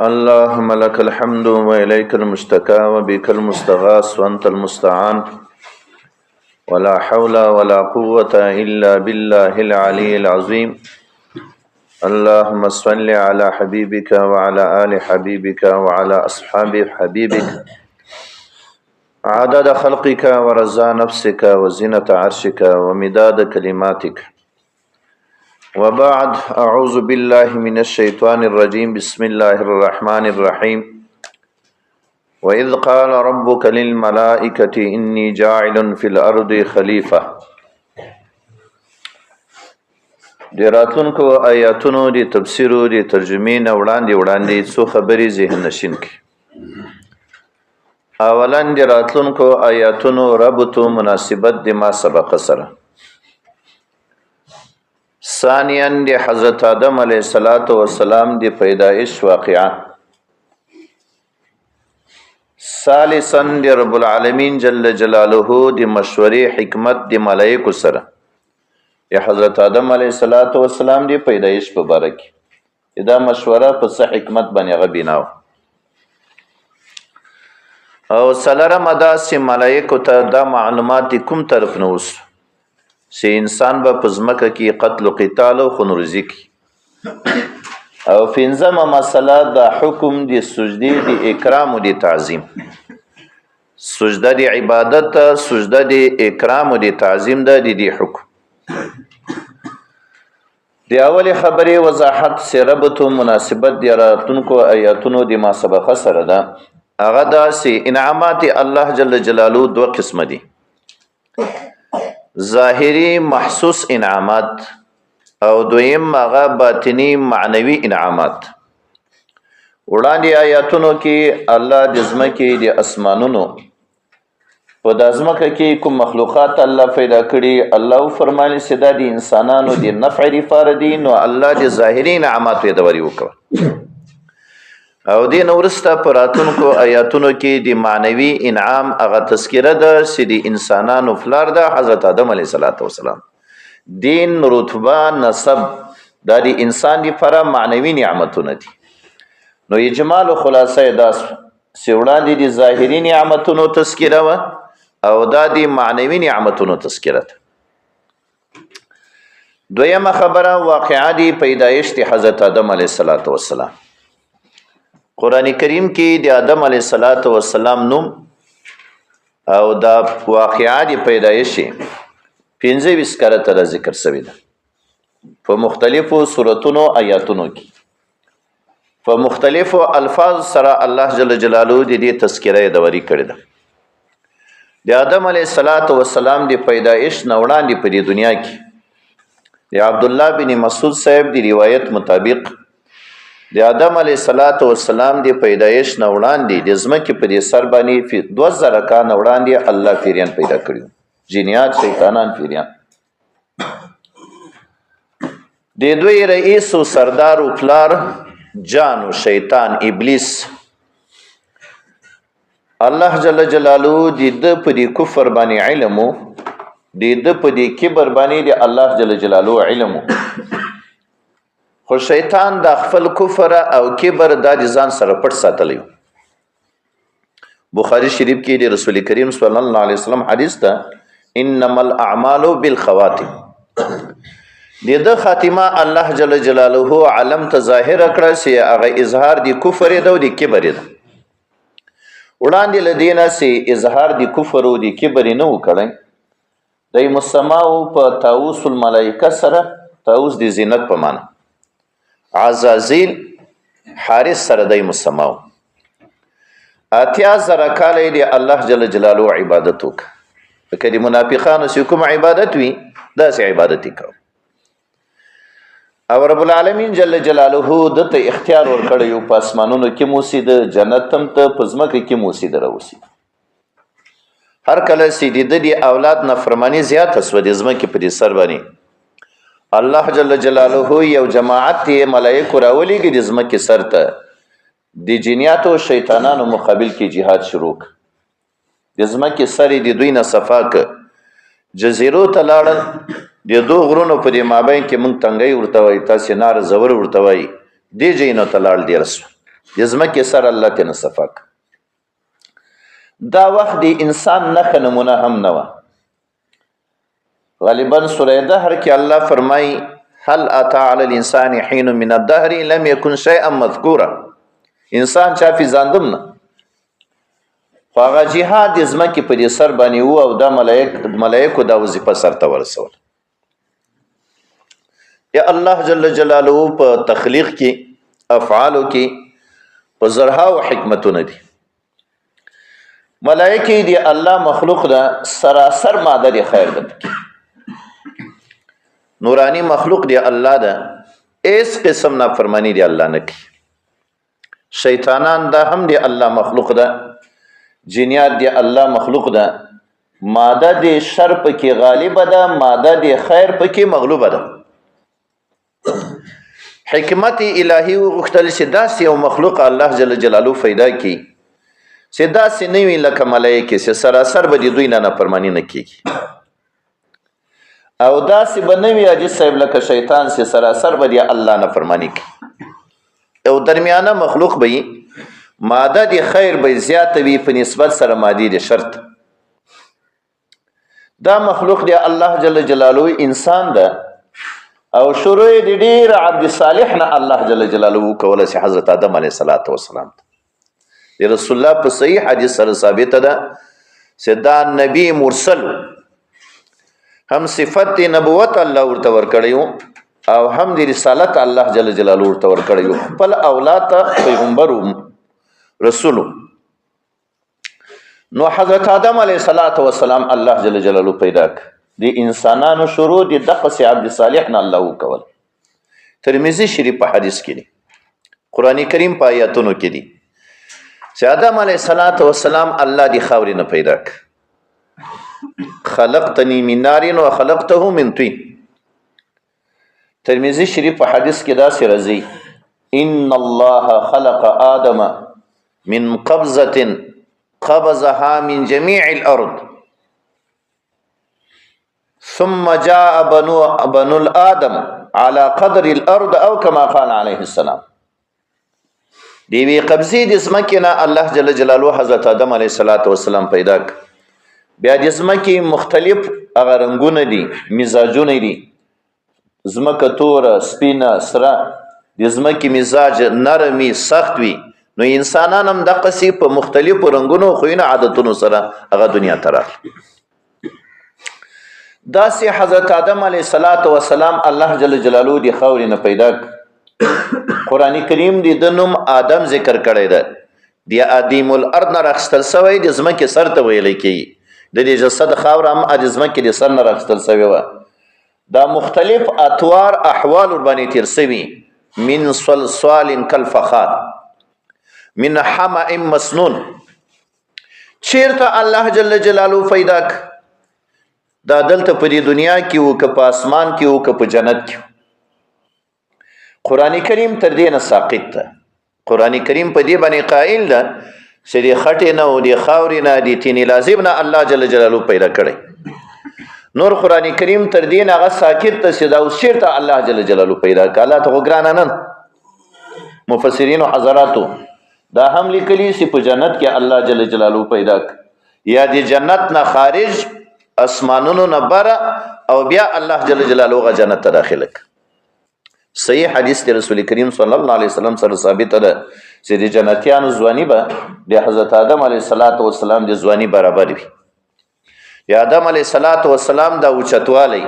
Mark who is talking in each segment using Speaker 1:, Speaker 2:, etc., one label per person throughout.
Speaker 1: اللهم لك الحمد وإليك المشتكى وبك المستغاث وأنت المستعان ولا حول ولا قوة إلا بالله العلي العظيم. اللهم صل على حبيبك وعلى آل حبيبك وعلى أصحاب حبيبك عدد خلقك ورضا نفسك وزنة عرشك ومداد كلماتك. وبعد، أعوذ بالله من الشيطان الرجيم. بسم الله الرحمن الرحيم. وإذ قال ربك للملائكة إني جاعل في الأرض خليفة. دی راتلونکو آیاتونو دی تفسیرو دی ترجمې نه وړاندې څو خبرې ذهن نشین کی. اولا دی راتلونکو آیاتونو ربط و مناسبت دی ما سبق سره. ثانیا دی حضرت آدم علیه السلام دی پیدایش واقعه. ثالثا دی رب العالمین جل جلاله دی مشوری حکمت دی ملائکو سره یا حضرت آدم علیه السلام دی پیدایش په باره کې دا مشوره په څه حکمت باندې هغه بناو. او څلورم دا چې ملائکو ته دا معلومات کوم طرف نه وسو چې انسان به په ځمکه کې قتل و قتال او خونریزي کوي. او پنځمه مسله د حکم دی سجدې دی اکرام و دی تعظیم. سجده دی عبادت، سجده دی اکرام و دی تعظیم دا دی حکم. دی اولی خبری وضاحت سی ربط و مناسبت دی راتونکو آیاتونو دی ما سبقه سره ده. هغه دا سی انعامات الله جل جلاله دو قسم دی: ظاهری محسوس انعامات او دویم هغه باطنی معنوي انعامات. وړاندې آیاتونو کې الله د ځمکې د اسمانونو په د ځمکه کې کوم مخلوقات الله پیدا کړي، الله فرمایي چې دا د انسانانو د نفع لپاره دي، نو الله د ظاهري انعامات یادوري وکړه. او دین ورسته په راتونکو آیاتونو کې د معنوي انعام هغه تذکره ده چې د انسانانو فلار ده حضرت آدم علیه السلام. دین، رتبه، نسب دا د انسان لپاره معنوي نعمتونه دي. نو اجمال و خلاصه دا چې وړاندې د ظاهري نعمتونو تذکره وه او دا د معنوي نعمتونو تذکره ده. دویمه خبره واقعه دی پیدایش د حضرت آدم علیه السلام. قرآن کریم کې د آدم علیه السلام نوم او دا واقعه دی پیدایش 25 کرته ذکر شوی ده په مختلفو سورتونو آیاتونو کې. په مختلفو الفاظ سره الله جل جلاله د دې تذکره دوری کړی ده. د آدم علیه السلام د پیدایش نه وړاندې په دې دنیا کې د عبد الله بن مسعود صاحب د روایت مطابق د آدم علیه السلام د پیدایش نه وړاندې د ځمکې په دې سر باندې 2000 کال وړاندې الله پیریان پیدا کړیو، جنیات، شیطانان، پیریان. د دوی رئیس و سردار و پلار جان و شیطان ابلیس الله جل جلاله د په دې کفر باندې علم و د په دې کبر باندې د الله جل جلاله علم و. خو شیطان د خپل کفر او کبر د ځان سره پټ ساتلی. بخاری شریف کې د رسول کریم صلی الله علیه وسلم حدیث ده: انما الاعمال بالخواتم. د خاتمه الله جل جلاله علم ته ظاهر کړه چې هغه اظهار د کفر ده او د کبر ده. وړاندې لدینا چې اظهار د کفر او د کبر نه وکړي، د مسماو په طاووس الملائکه سره، طاووس د زینت په معنا، عزازیل حارس سره د مسماو 80,000 کال دی الله جل جلاله عبادت وک. که د منافقانو چې کوم عبادت وي داسې عبادت وکړو. او رب العالمین جل جلاله دته اختیار ورکړی یو په اسمانونو کې موسید، جنت هم ته په ځمکه کې موسید راوسید. هر کله چې د اولاد نافرمانی زیاته سوه د ځمکې په دې سر باندې الله جل جلاله یو جماعت ملائکه راولېږي د ځمکې سر ته د جنیاتو شیطانانو مقابل کې جهاد شروع کړ. د ځمکې سر د دوی نه صفا کړ، جزیرو ته لاړل. د دو غرونو په دې مابین کې مونږ تنګۍ ورته وایي، تاسې نار زور ورته وایي، دې ځای نه ته لاړل. ډېر سو د ځمکې سر الله ترې صفا کړ. دا وخت د انسان نښه نمونه هم نه وه. غالبا سوره دهر کې الله فرمایي هل اتی علی الانسان حین من الدهر لم یکن شیئا مذکورا. انسان چا پیژاندم نه، خو هغه جهاد د ځمکې په دې سر باندې و او دا ملایکو دا وظیفه سرته ورسول. یا الله جل جلاله په تخلیق کې افعالو کې په زرهاو حکمتونه دي. ملائکه دی الله مخلوق ده، سراسر ماده دی خیر ده، نورانی مخلوق دی الله ده، ایس قسم نافرمانی دی الله نه کوي. شیطانان ده هم دی الله مخلوق ده، جنیات دی الله مخلوق ده. ماده دی شر پکې غالبه ده، ماده دی خیر پکې مغلوبه ده. حکمت الهی وغوښتل چې داسې یو مخلوق الله جل جلاله پیدا کړي چې داسې نه وي لکه ملایکې چې سراسر به د دوی نه نافرماني نه کېږي، او داسې به نه وي حاجي صاحب لکه شیطان چې سراسر به د الله نافرماني کوي. یو درمیانه مخلوق به وي، ماده د خیر به زیاته وي په نسبت سره مادي د شرط. دا مخلوق دی الله جل جلاله انسان ده، او شروع د ډیر عبد صالح نه الله جل جلاله کوله چې حضرت آدم علیه السلام د رسول الله په صحیح حدیث سره ثابت ده چې دا نبی مرسل هم صفت نبوت الله ورته ورکړی او هم د رسالت الله جل جلاله ورته ورکړی، خپل اولاد ته پیغمبر رسول. نو حضرت آدم علیه السلام الله جل جلاله پیدا کړ. د انسانانو شروع د دقه عبد صالح نه الله وکول. ترمذی شریف په حدیث کې دی، قرآن کریم په آیاتونو کې دی چې آدم علیه السلام الله د خاورې نه پیدا کړ. خلقتنی من نار و خلقته من طین. ترمذی شریف په حدیث کې داسې راځي ان الله خلق آدم من قبضة قبضها من جميع الارض ثم جاء بنو الآدم على قدر الارض او كما قال عليه السلام. دیوی قبضی د ځمکې نه الله جل جلاله حضرت آدم علیه السلام پیدا کړ. بیا د ځمکې مختلف هغه رنګونه دي، مزاجونه دي، ځمکه توره، سپینه، سره، د ځمکې مزاج نرمي، سخت وي. نو انسانان هم دقسې په مختلفو رنګونو خوینه عادتونو سره هغه دنیا ته راغلي. داسې حضرت آدم علیه السلام الله جل جلاله د خاورې نه پیدا کړ. قرآن کریم د ده نوم آدم ذکر کړی ده. د آدم الارض نه راخیستل سوی د ځمکې سر ته ویلی کېږي. د دې جسد خاوره هم د ځمکې د سر نه راخیستل سوې وه. دا مختلف اطوار احوال ورباندې تیر سوي، من صلصال کالفخار من حمأ مسنون. چیرته الله جل جلاله پیدا کړ؟ دا دلته په دې دنیا کې و که په اسمان کې و که په جنت کې. قرآن کریم تر دې نه ساقط ده. قرآن کریم په دې باندې قائل ده چې د خټې نه او د خاورې نه د طین لازم نه الله جل جلاله پیدا کړی. نور قرآن کریم تر دې نه هغه ساکت ده چې دا اوس چېرته الله جل جلاله پیدا کړه. الله ته خو ګرانه نه. مفسرینو حضراتو دا هم لیکلي چې په جنت کې الله جل جلاله پیدا کړ، یا د جنت نه خارج اسمانونو نه بره او بیا الله جل جلاله هغه جنت ته داخله کړ. صحیح حدیث د رسول کریم صلی الله علیه وسلم سره ثابت ده چې د جنتیانو ځواني به د حضرت آدم علیه السلام د ځواني برابر وي. د آدم علیه السلام دا اوچتوالی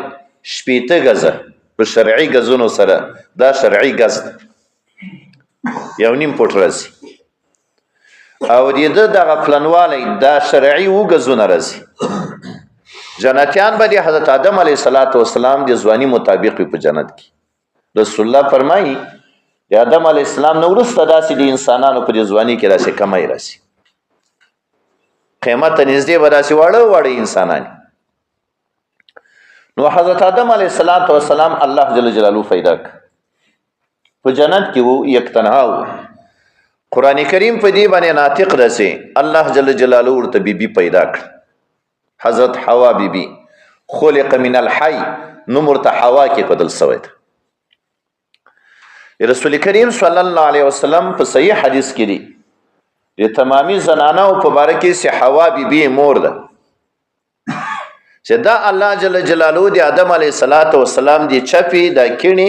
Speaker 1: 80 غزه په شرعي غزونو سره، دا شرعي غز 1.5 فوټ راځي، او د ده دغه پلنوالی دا شرعي 2 غزونه راځي. جنتیان به د حضرت آدم علیه السلام د ځواني مطابق وي په جنت کې. رسول الله فرمایي د آدم علیه السلام نه وروسته داسې د انسانانو په دې ځواني کې داسې کمی راسي، قیامت ته نږدې به داسې واړه انسانان. نو حضرت آدم علیه السلام الله جل جلاله پیدا کړ. په جنت کې و، یک تنها و. قرآن کریم په دې باندې ناطق ده چې الله جل جلاله ورته بیبي پیدا کړ، حضرت حوا بیبي. خلق من الحی، نوم ورته حوا کې بدل سوی ده. رسول کریم صلی الله علیه وسلم په صحیح حدیث کې دی د تمامي زنانو په باره کې چې حوا بیبي مور ده چې دا الله جل جلاله د آدم علیه السلام دی چپی د کینی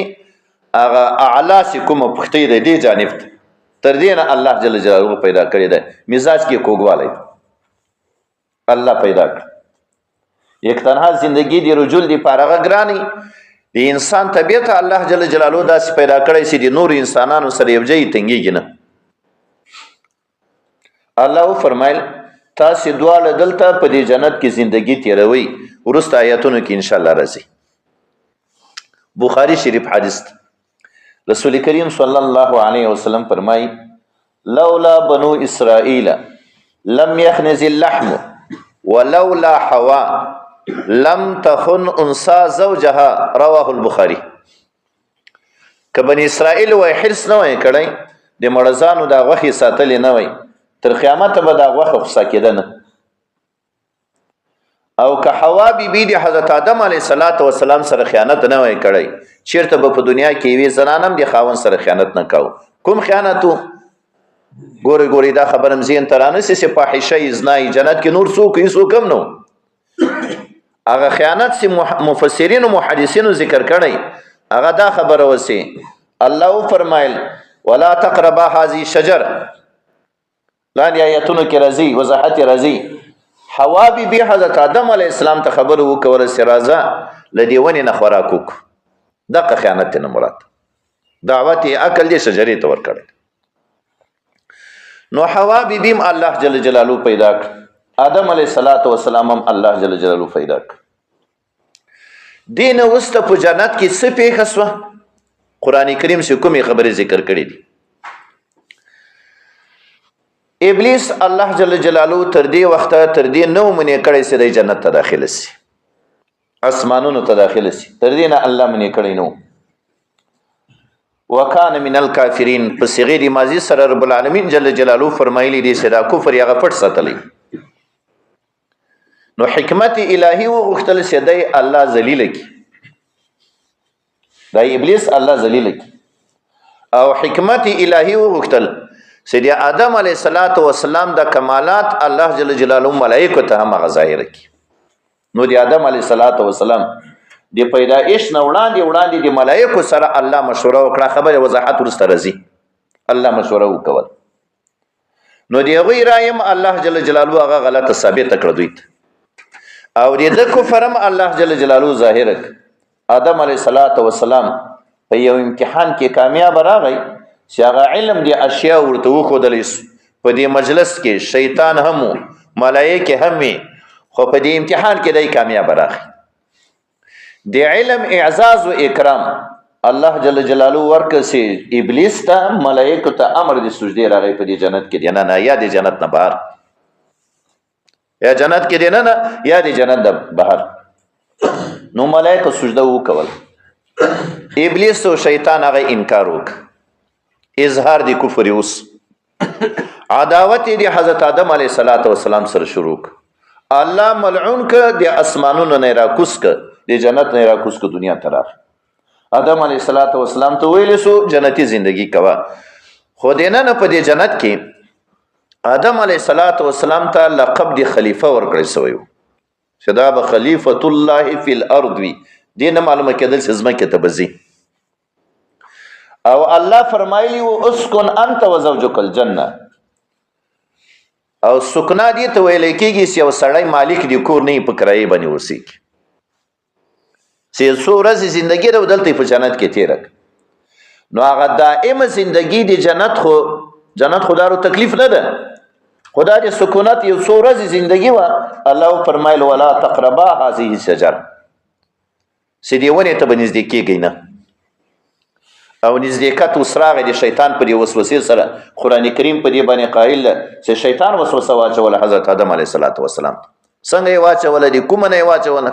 Speaker 1: هغه اعلی سي کومه پختې د دې جانب تر دې نه الله جل جلاله پیدا کړی دی مزاج کې کوګوالی الله پیدا کړ یک تنها زندگی دی رجل دی پارغه ګرانی د انسان طبیعت الله جل جلاله داسې پیدا کړی چې د نور انسانانو سره یو ځای تنګیږي نه الله فرمایل تاسو دواله دلته په دې جنت کې زندگی تیروي ورسته آیاتونو کې ان شاء الله راځي بخاری شریف حدیث رسول کریم صلی الله علیه وسلم فرمای لولا بنو اسرائیل لم يخنز اللحم ولولا حوا لم تخن انسا زوجها رواه البخاری که بنی اسرائیل وای حرص نه وای کړی د مړزانو د غوښې ساتلې نه وای تر قیامت به دا غوښه خصا کېده نه او که حوا بیبي د حضرت آدم علیه السلام سره خیانت نه وای کړی چیرته به په دنیا کې وی زنانم د خاوند سره خیانت نه کاو کوم خیانتو ګوري دا خبرم زین ترانه سه فاحشه ازنای جنت کې نور څوک یې څوک هم نو هغه خیانت سي مفسرین او محدثین ذکر کړي هغه دا خبره وسی الله فرمایل ولا تقربا هذه الشجر لاندې آیاتونو کې راځي وضاحت راځي حوا بی حضرت آدم علیه السلام ته خبر وکوله سرازه لدی ونی نه خوراکوک دغه خیانت نه مراد دعوت عقل دې شجرې ته ورکړل نو حوا بیم الله جل جلاله پیدا کړ آدم علیه السلام هم الله جل جلاله پیدا کړ دین وسته په جنت کې څه پیښه شوه قران کریم سے کومې خبرې ذکر کړې دي ابلیس الله جل جلاله تر دې وخته تر دې نو منې کړی چې د جنت ته داخله شي اسمانونو ته داخله شي تر دې نه الله منې کړی نو وکانه من الکافرین په صيغه ماضی سره رب العالمین جل جلاله فرمایلی دي چې دا کفر یې غفټ ساتلی نو حکمت الهی و غختل سیدای الله ذلیل کی دا ابلیس الله ذلیل کی او حکمت الهی و غختل سیدی آدم علیه السلام د کمالات الله جل جلاله ملائکه ته هم ظاهر کی نو دی آدم علیه السلام دی پیدائش نه وړاندې د ملائکه سره الله مشوره وکړه خبره وضاحت ورسته راځي الله مشوره وکول نو دی غوی رایم الله جل جلاله هغه غلطه ثابت کړ دوی او د کفرم الله جل جلاله ظاهر آدم علیه السلام په یو امتحان کې کامیاب راغی چې هغه علم دی اشیاء ورته وښودل په دې مجلس کې شیطان هم ملائکه هم خو په دې امتحان کې دی کامیاب راغی د علم اعزاز و اکرام الله جل جلاله ورکسي ابلیس ته ملائکه ته امر د سجدي راغی په دې جنت کې دی نه یا د جنت نه بهر یا جنت کې دی نه یا د جنت د بهر نو ملائکه سجده وکول ابلیس او شیطان هغه انکار وک اظهار د کفر اوس عداوت دی حضرت آدم علیه السلام سره شروع الله ملعون ک د اسمانونو نه راکوس ک د جنت نه راکوس ک دنیا ته راغ آدم علیه السلام ته ویل سو جنتی زندگی کوا خو دینه نه په دې جنت کې آدم علیه السلام ته لقب د خلیفہ ورکړی سوی چې دا به خلیفۃ الله فی الارض وی دینه معلومه کېدل چې زمکه ته بزی او الله فرمایلی و اسکن انت وزوجک الجنه او سکنا دي ته ویل کېږي چې یو سړی مالک دی کور نه په کرایه باندې اوسېږي چې څو ورځې زندګي د دلته په جنت کې تیرک نو هغه دائم زندگی دی جنت خدارو تکلیف نه ده خدا دې سکونت یو څو ورځې زندگی و الله فرمایل ولا تقربا هذه الشجر سدي ونه ته بنزدې کېږي نه او نزدېکت وسراغ د شیطان پر وسوسې سره قران کریم په دې باندې قائل چې شیطان وسوسه واچول حضرت آدم علیه السلام څنګه یې واچول دي کوم نه واچول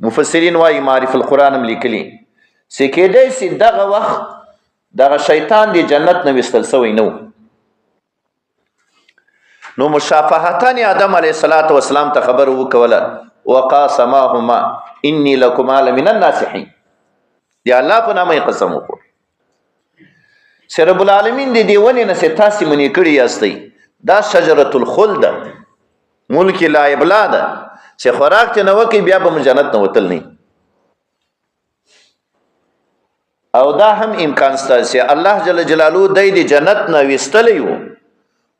Speaker 1: مفسرین وايي معرف القرآن لیکلي چې کېدای سي دغه وخت دغه شیطان دی جنت نه وستل سوی نو مشافهتان آدم علیه السلام ته خبر وکوله وقاسمهما انی لکما لمن الناصحین دی الله په نامه قسم وکړ چې رب العالمین د دې ونې نه چې تاسې منې کړي یاستئ دا شجرة الخلد ده، ملک لا ابلا ده، چې خوراک ته نه وکړي بیا به جنت نه وتل نه. او دا هم امکان شته چې الله جل جلاله دی د جنت نه ویستلی و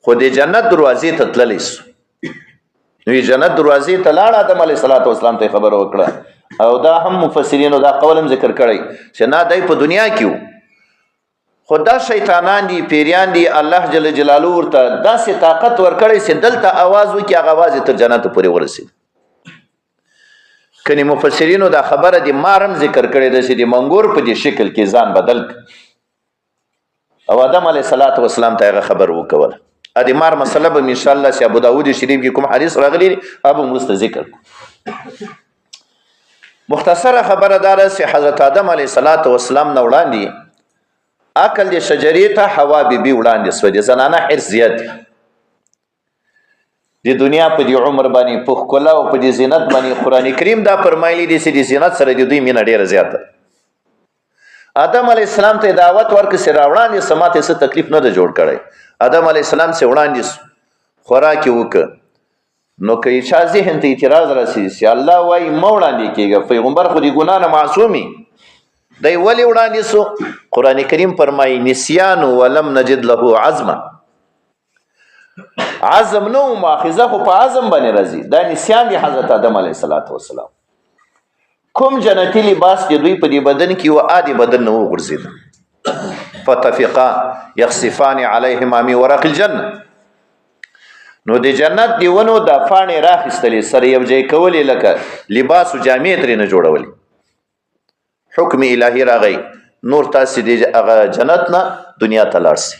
Speaker 1: خو د جنت دروازې ته تللی سو. نو جنت دروازې ته لاړ، آدم علیه السلام ته خبره وکړه. او دا هم مفسرینو دا قول هم ذکر کړی چې نه دی په دنیا کې و خو دا شیطانان دي، پیریان دي، الله جل جلاله ورته داسې طاقت ورکړی چې دلته آواز وکړي هغه آواز یې تر جنت پورې ورسېد. کنی مفسرینو دا خبره د مارم ذکر کړی ده چې د منګور په دې شکل کې ځان بدل او آدم علیه السلام ته هغه خبر وکوله. د مار مسله به ان شاء الله چې ابو داود شریف کې کوم حدیث راغلی ابو مرسته ذکر. مختصره خبره داره چې حضرت آدم علیه السلام نه وړاندې عقل د شجرې ته حوا بیبي وړاندې سوه. د زنانه حرص زیات دی د دنیا په دې عمر باندې، په ښکلا او په دې زینت باندې. قرآن کریم دا فرمایلی دی چې د زینت سره د دوی مینه ډېره زیاته. آدم علیه السلام ته دعوت ورکړه چې راوړاندې سه، ما ته څه تکلیف نه ده جوړ کړی. آدم علیه السلام چې وړاندې سو خوراک یې وکړه. نو که چا ذهن ته اعتراض رسېږي چې الله وایي مه وړاندې کېږه، پیغمبر خو د ګناه نه معصومي، دی ولې وړاندې سو؟ قرآن کریم فرمایي نسیان ولم نجد له عزمه. عزم نو ماخذه خو په عزم باندې راځي. دا نسیان دی حضرت آدم علیه السلام. کوم جنتی لباس د دوی په دې بدن کې و عادي بدن نه وغورځېد. فتفقا یخصفان علیهما من ورق الجنه. نو د جنت دی ونو د پاڼې راخیستلې سره یو ځای کولې لکه لباس او جامې ترې نه جوړولې. حکم الهي راغی نور تاسې د هغه جنت نه دنیا ته لاړ سئ.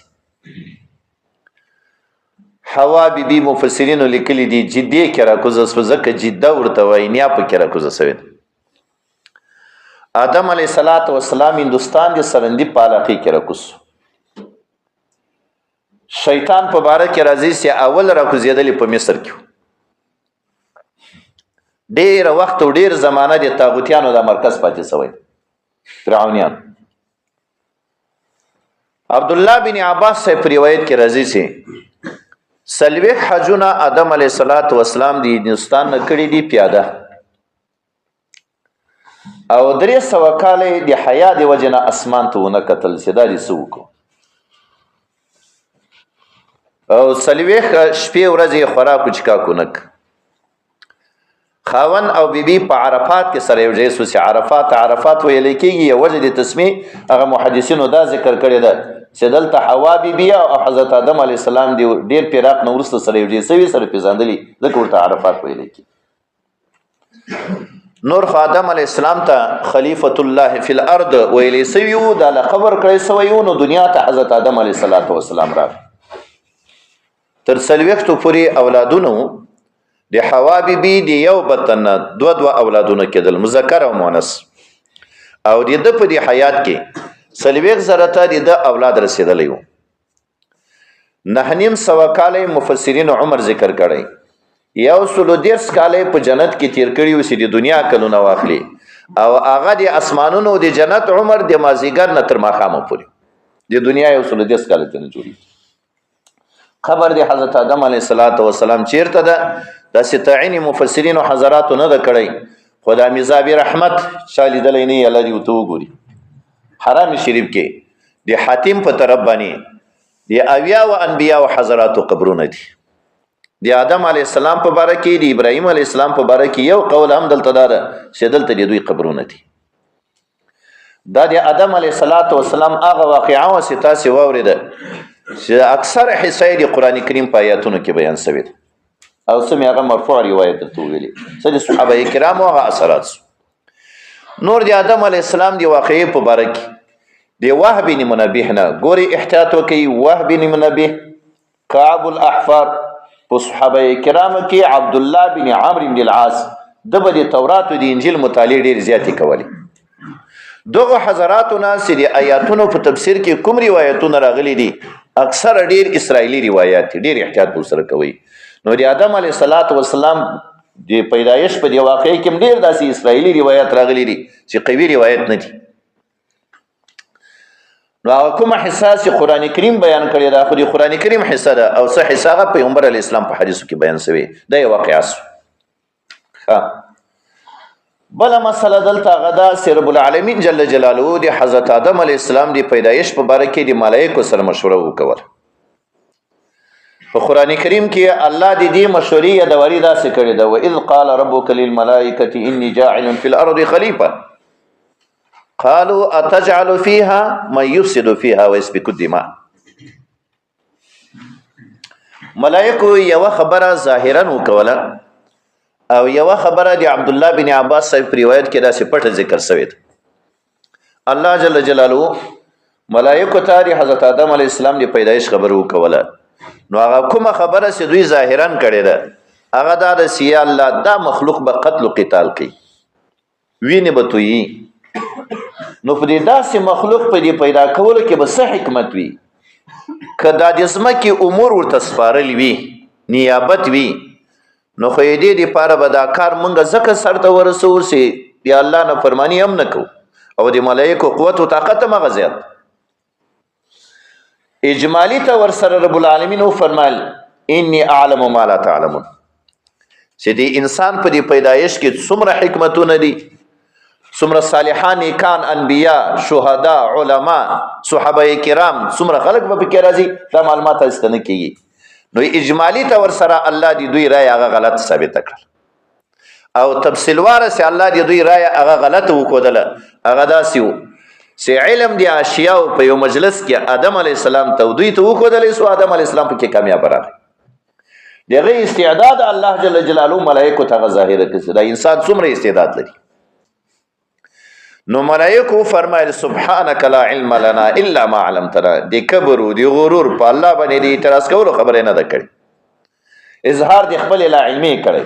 Speaker 1: حوا بیبي مفسرینو لیکلي دي جدي کې راکوزه سوه، ځکه جده ورته وایي نیا پکې راکوزه سوې ده. آدم علیه السلام هندوستان د سرندي په علاقې کې راکوز. شیطان په باره کې راځي چې اول راکوزېدلې په مصر کې ډېره وخت او ډېر زمانه د طاغوتیانو د مرکز پاتې سوی فرعونیان. عبدالله بن عباس صاحب په روایت کې راځي چې 40 حجونه آدم علیه السلام د هندوستان نه کړي دي پیاده، او 300 کاله د حیا د وجه نه اسمان ته ونه کتل چې دا دې څه وکړو. او 40 شپې ورځې خوراک او چکاک ونه کړ. خاون او بیبي په عرفات کې سره یو ځای سو چې عرفات ویل کېږي. یو وجه د تسمیې هغه محدثینو دا ذکر کړی ده چې دلته حوا بیبي او حضرت آدم علیه السلام دی ډېر پیراق نه وروسته سره یو ځای سوي سره پېژندلي، ځکه ورته عرفات ویل کېږي. نور خو آدم علیه السلام ته خلیفة الله فی الارض ویلی سوي وو، دا لقب ورکړی سوی وو. نو دنیا ته حضرت آدم علیه السلام راغی. تر 40 پورې اولادونه وو. د حوا بیبي د یو بطن نه دوه اولادونه کېدل، مذکر او مؤنث. او د ده په دې حیات کې 40 زره ته د ده اولاد رسېدلی وو. 9.5 کاله مفسرین عمر ذکر کړی. 130 کاله په جنت کې تیر کړي وو چې د دنیا کلونه واخلي. او هغه د اسمانونو د جنت عمر د مازیګر نه تر ماښامه پورې د دنیا 130 کاله ته نه جوړي. خبر د حضرت آدم علیه السلام چیرته ده داسې تعین مفسرینو حضراتو نه ده کړی، خو د میزابي رحمت چا لیدلی نه یې الله دې ورته وګوري. حرام شریف کې د حاتم په طرف باندې د اویاو انبیاو حضراتو قبرونه دي. د آدم علیه السلام په باره کې، د ابراهیم علیه السلام په باره کې یو قول هم دلته دا ده چې دلته د دوی قبرونه دي. دا د آدم علیه السلام هغه واقعه وه چې تاسې واورېده چې اکثر حصه د قرآن کریم په آیاتونو کې بیان شوې ده، او څه مې هغه مرفوع روایت درته وویلې، څه د صحابه کرامو هغه اثرات سو. نور د آدم علیه السلام د واقعې په باره کې د وهب بن منبه نه ګورې احتیاط وکړئ. وهب بن منبه، کعب الاحبار، په صحابه کرامو کې عبدالله بن عمرو بن العاص، ده به د تورات او د انجیل مطالعې ډېرې زیاتې کولې. دغه حضراتو نه چې د آیاتونو په تفسیر کې کوم روایتونه راغلي دي اکثر ډېر اسرائیلي روایات دي، ډېر احتیاط به ورسره کوئ. نو د آدم علیه السلام د پیدایش په دې واقعې کې ډېر داسې اسرائیلي روایت راغلي دي چې قوي روایت نه دي. نو هغه کومه حصه چې قرآن کریم بیان کړې ده خو د قرآن کریم حصه ده او څه حصه هغه پیغمبر علیه السلام په حدیثو کې بیان شوی دا یوه قیاس بله مسله دلته هغه ده چې رب العالمین جل جلاله د حضرت آدم علیه السلام د پیدایش په باره کې د ملایکو سره مشوره وکول په قرآن کریم کې الله د دې مشورې یادواري داسې کړې ده واذ قال ربک للملائکة انی جاعل فی الارض خلیفه قالوا اتجعل فيها من يفسد فيها ويسفك الدماء ملائکو یو خبره ظاهرا وکوله او یو خبره د عبد الله بن عباس صاحب په روایت کې داسې پټه ذکر شوی ده الله جل جلاله ملائکو ته د حضرت آدم علیه السلام د پیدایش خبره وکوله نو هغه کومه خبره چې دوی ظاهرا کړې ده هغه دا ده چې الله دا مخلوق به قتل و قتال کوي وینې به تویي نو په دې داسې مخلوق په دې پیدا کولو کې به څه حکمت وي که دا د ځمکې امور ورته سپارل وي نیابت وي نو خو یې دې دپاره به دا کار مونږ ځکه سرته ورسوو چې د الله نافرماني هم نه کوو او د ملایکو قوت و طاقت هم هغه زیات اجمالی ته ورسره رب العالمین وفرمایل انی اعلم ما لا تعلمون چې د انسان په دې پیدایش کې څومره حکمتونه دي څومره صالحان نیکان انبیا شهدا علما صحابه کرام څومره خلق به پکې راځي دا معلومات هسته نه کېږي نو اجمالی ته ورسره الله د دوی رای هغه غلط ثابته کړل او تفصیلواره چې الله د دوی رای هغه غلط وښودله هغه داسې و چې علم د اشیاو په یو مجلس کې آدم علیه السلام ته دوی ته وښودلی سو آدم علیه السلام پکې کامیاب راغی د هغې استعداد الله جل جلاله ملایکو ته هغه ظاهره کړي دا انسان څومره استعداد لري نو ملائکو فرمایل سبحانك لا علم لنا الا ما علمتنا دی کبر او دی غرور په الله باندې دی اعتراض کولو خبره نه ده کړي اظهار د خپل لا علمي کړي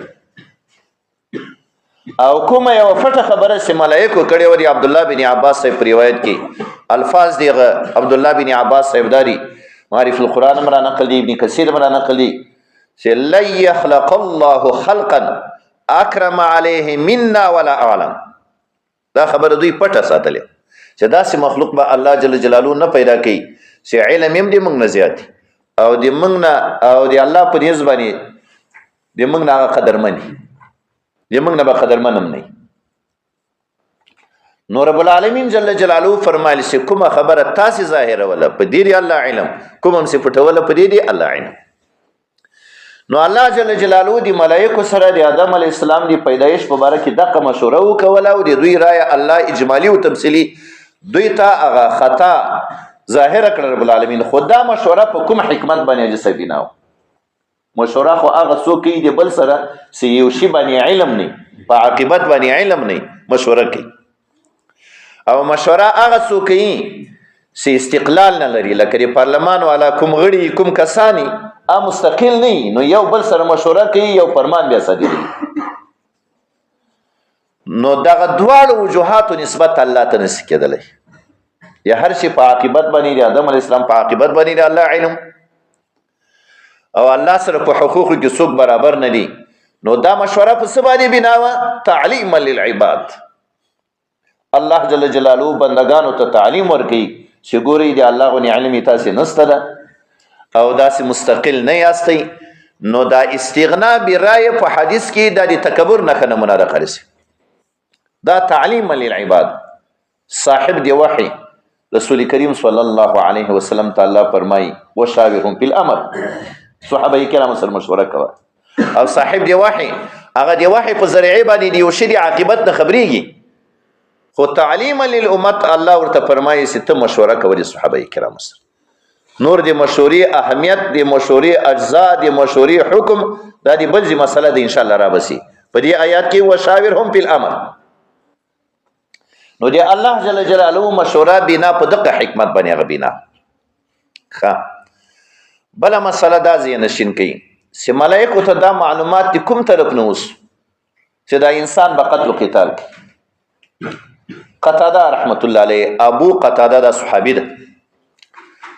Speaker 1: او کومه یو فټه خبره چې ملائکو کړي و دی عبد الله بن عباس صاحب روایت کې الفاظ دی عبد الله بن عباس صاحب داری معرف القرآن مرا نقل دی ابن کثیر مرا نقل دی چې لا يخلق الله خلقا اکرم عليه منا ولا اعلم دا خبره دوی پټه ساتلې چې داسې مخلوق به الله جل جلاله نه پیدا کوي چې علم هم د موږ نه زیات او د موږ نه او د الله په نیز باندې د موږ نه هغه قدرمن د موږ نه به قدرمن هم نه نو رب العالمین جل جلاله فرمایلی چې کومه خبره تاسې ظاهروله په دې دی الله علم کوم هم چې پټوله په دې دی الله علم نو الله جل جلاله دی ملائکو سره د آدم علیه السلام دی پیدایش په باره کې دغه مشوره وکوله او د دوی رای الله اجمالی او تفصیلی دوی ته هغه خطا ظاهره کړه رب العالمین خو دا مشوره په کوم حکمت باندې جسه بنا مشوره خو هغه څوک دی د بل سره چې یو شی باندې علم نه په عاقبت باندې علم نه مشوره کوي او مشوره هغه څوک چې استقلال نه لري لکه د پارلمان والا کوم غړي کوم کسانی مستقل نه نو یو بل سره مشوره کوي یو فرمان بیا صادروي نو دغه دواړو وجوهاتو نسبت الله ته نشي کېدلی یا هر شي په عاقبت باندې د آدم علیه السلام په عاقبت باندې د الله علم او الله سره په حقوقو کې څوک برابر نه دي نو دا مشوره په څه باندې بنا وه تعلیما للعباد الله جل جلاله بندگانو ته تعلیم ورکوي چې ګورئ د الله غونې علم یې تاسې نسته ده او داسې مستقل نه یاستئ نو دا استغنا برایه په حدیث کې دا د تکبر نښه نمونه ده خالص دا تعلیما للعباد صاحب دی وحی رسول کریم صلی الله علیه وسلم تعالی فرمای وشاورهم فی الامر صحابه کرام سره مشوره کوه او صاحب دی وحی هغه دی وحی په ذریعه باندې دی وشری عاقبت نه خبرېږي خو تعلیما للامت الله ورته فرمایي چې ته مشوره کوي صحابه کرام سره نور دی مشورې اهمیت دی مشورې اجزا دی مشورې حکم دا دی بل مسله دی ان شاء الله را بسی په دې آیات کې وشاورهم فی الامر نو دی الله جل جلاله مشوره بنا په دغه حکمت باندې غ بنا ښه بل مسله دا نشین کوي چې ملائکه ته دا معلومات دي کوم طرف نه اوس چې دا انسان به قتل و قتال کوي قتاده رحمت الله علیه ابو قتاده دا صحابي ده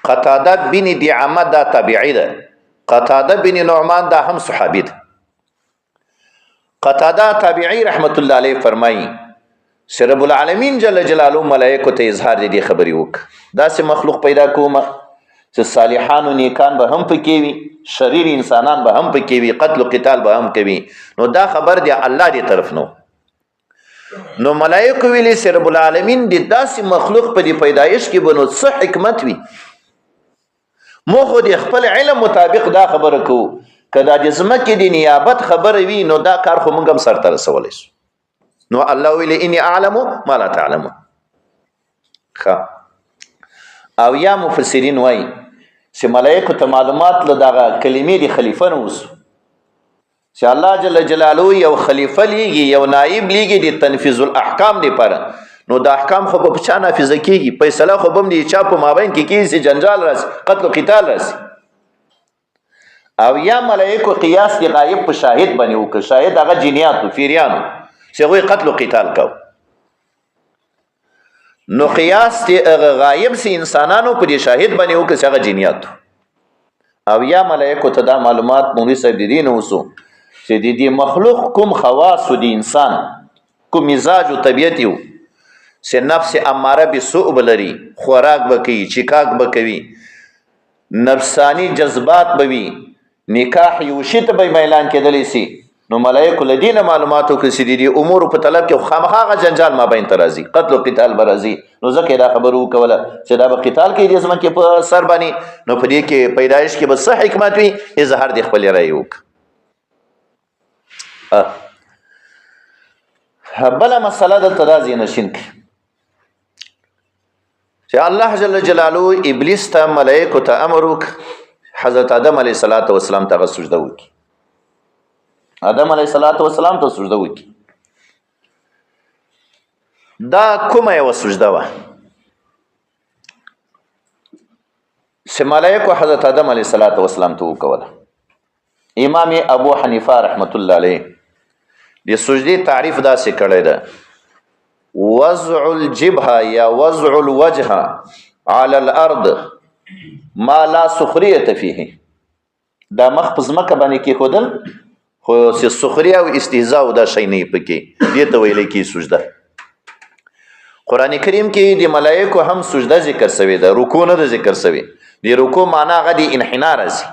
Speaker 1: قتاده بن دعامه دا تابعی ده قتاده بن نعمان دا هم صحابي ده قتاده تابعی رحمت الله علیه فرمایي چې رب العالمین جل جلاله ملائکو ته اظهار دې خبرې وکړه داسې مخلوق پیدا کومه چې صالحان و نیکان به هم پکې وي شریر انسانان به هم پکې وي قتل و قتال به هم کوي نو دا خبر دی الله دې طرف نو نو ملائکو ویلي چې رب العالمین دې داسې مخلوق په دې پیدایش کې به نو څه حکمت وي مو خو د خپل علم مطابق دا خبره کوو که دا د ځمکې د نیابت خبره وي نو دا کار خو موږ هم سرته رسولی شو نو الله ویلي انی اعلم ما لا تعلمون او یا مفسرین وایي چې ملائکو ته معلومات له دغه کلمې د خلیفه نه وسو چې الله جل جلاله یو خلیفه لیږي یو نائب لیږي د تنفیذ الاحکام لپاره نو د احکام خو په چا نافذه کیږي فیصله خو به د چا په مابین کې کیږي چې جنجال راسي قتل و قتال راسي او یا ملائکو قیاس د غایب په شاهد باندې وکړه شاهد هغه جنیاتو فیریانو چې هغوی قتل و قتال کو نو قیاس د غایب سي انسانانو په دې شاهد باندې وکړه چې هغه جنیاتو او یا ملائکو ته دا معلومات مولوي صاحب د دې نه وسو چې د دې مخلوق کوم خواص د انسان کوم مزاج او طبیعت یو چې نفس اماره بسوء بلري خوراک بکوي چیکاک بکوي نفسانی جذبات بوي نکاح یو شی ته به میلان کېدلی سي نو ملائکو لدینه معلوماتو کې سي دي امور په طلب کې خامخا جنجال ما بین ترازی قتل او قتال برازي نو ځکه دا خبرو کوله چې دا به قتال کې د ځمکې په سر باندې نو په دې کې پیدایش کې به څه حکمت وي اظهار د خپل رأی وک بله مسله دلته دا ځینشین کې چې الله جل جلاله ابلیس ته ملائکو ته امر وکړ حضرت آدم علیه السلام ته سجده وکړي آدم علیه السلام ته سجده وکړي دا کومه یوه سجده وه چې ملائکو حضرت آدم علیه السلام ته وکوله امام ابو حنیفه رحمت الله علیه د سجدې تعریف داسې کړی ده وضع الجبهه یا وضع الوجه على الارض ما لا سخریه فیه دا مخ په ځمکه باندې کېښودل خو چې سخریه او استهزاء دا شی نه پکې دې ته ویلی کېږي سجده قرآن کریم کې د ملائکو هم سجده ذکر شوې ده رکوع نه ده ذکر شوې د رکوع معنا هغه د انحنا راځي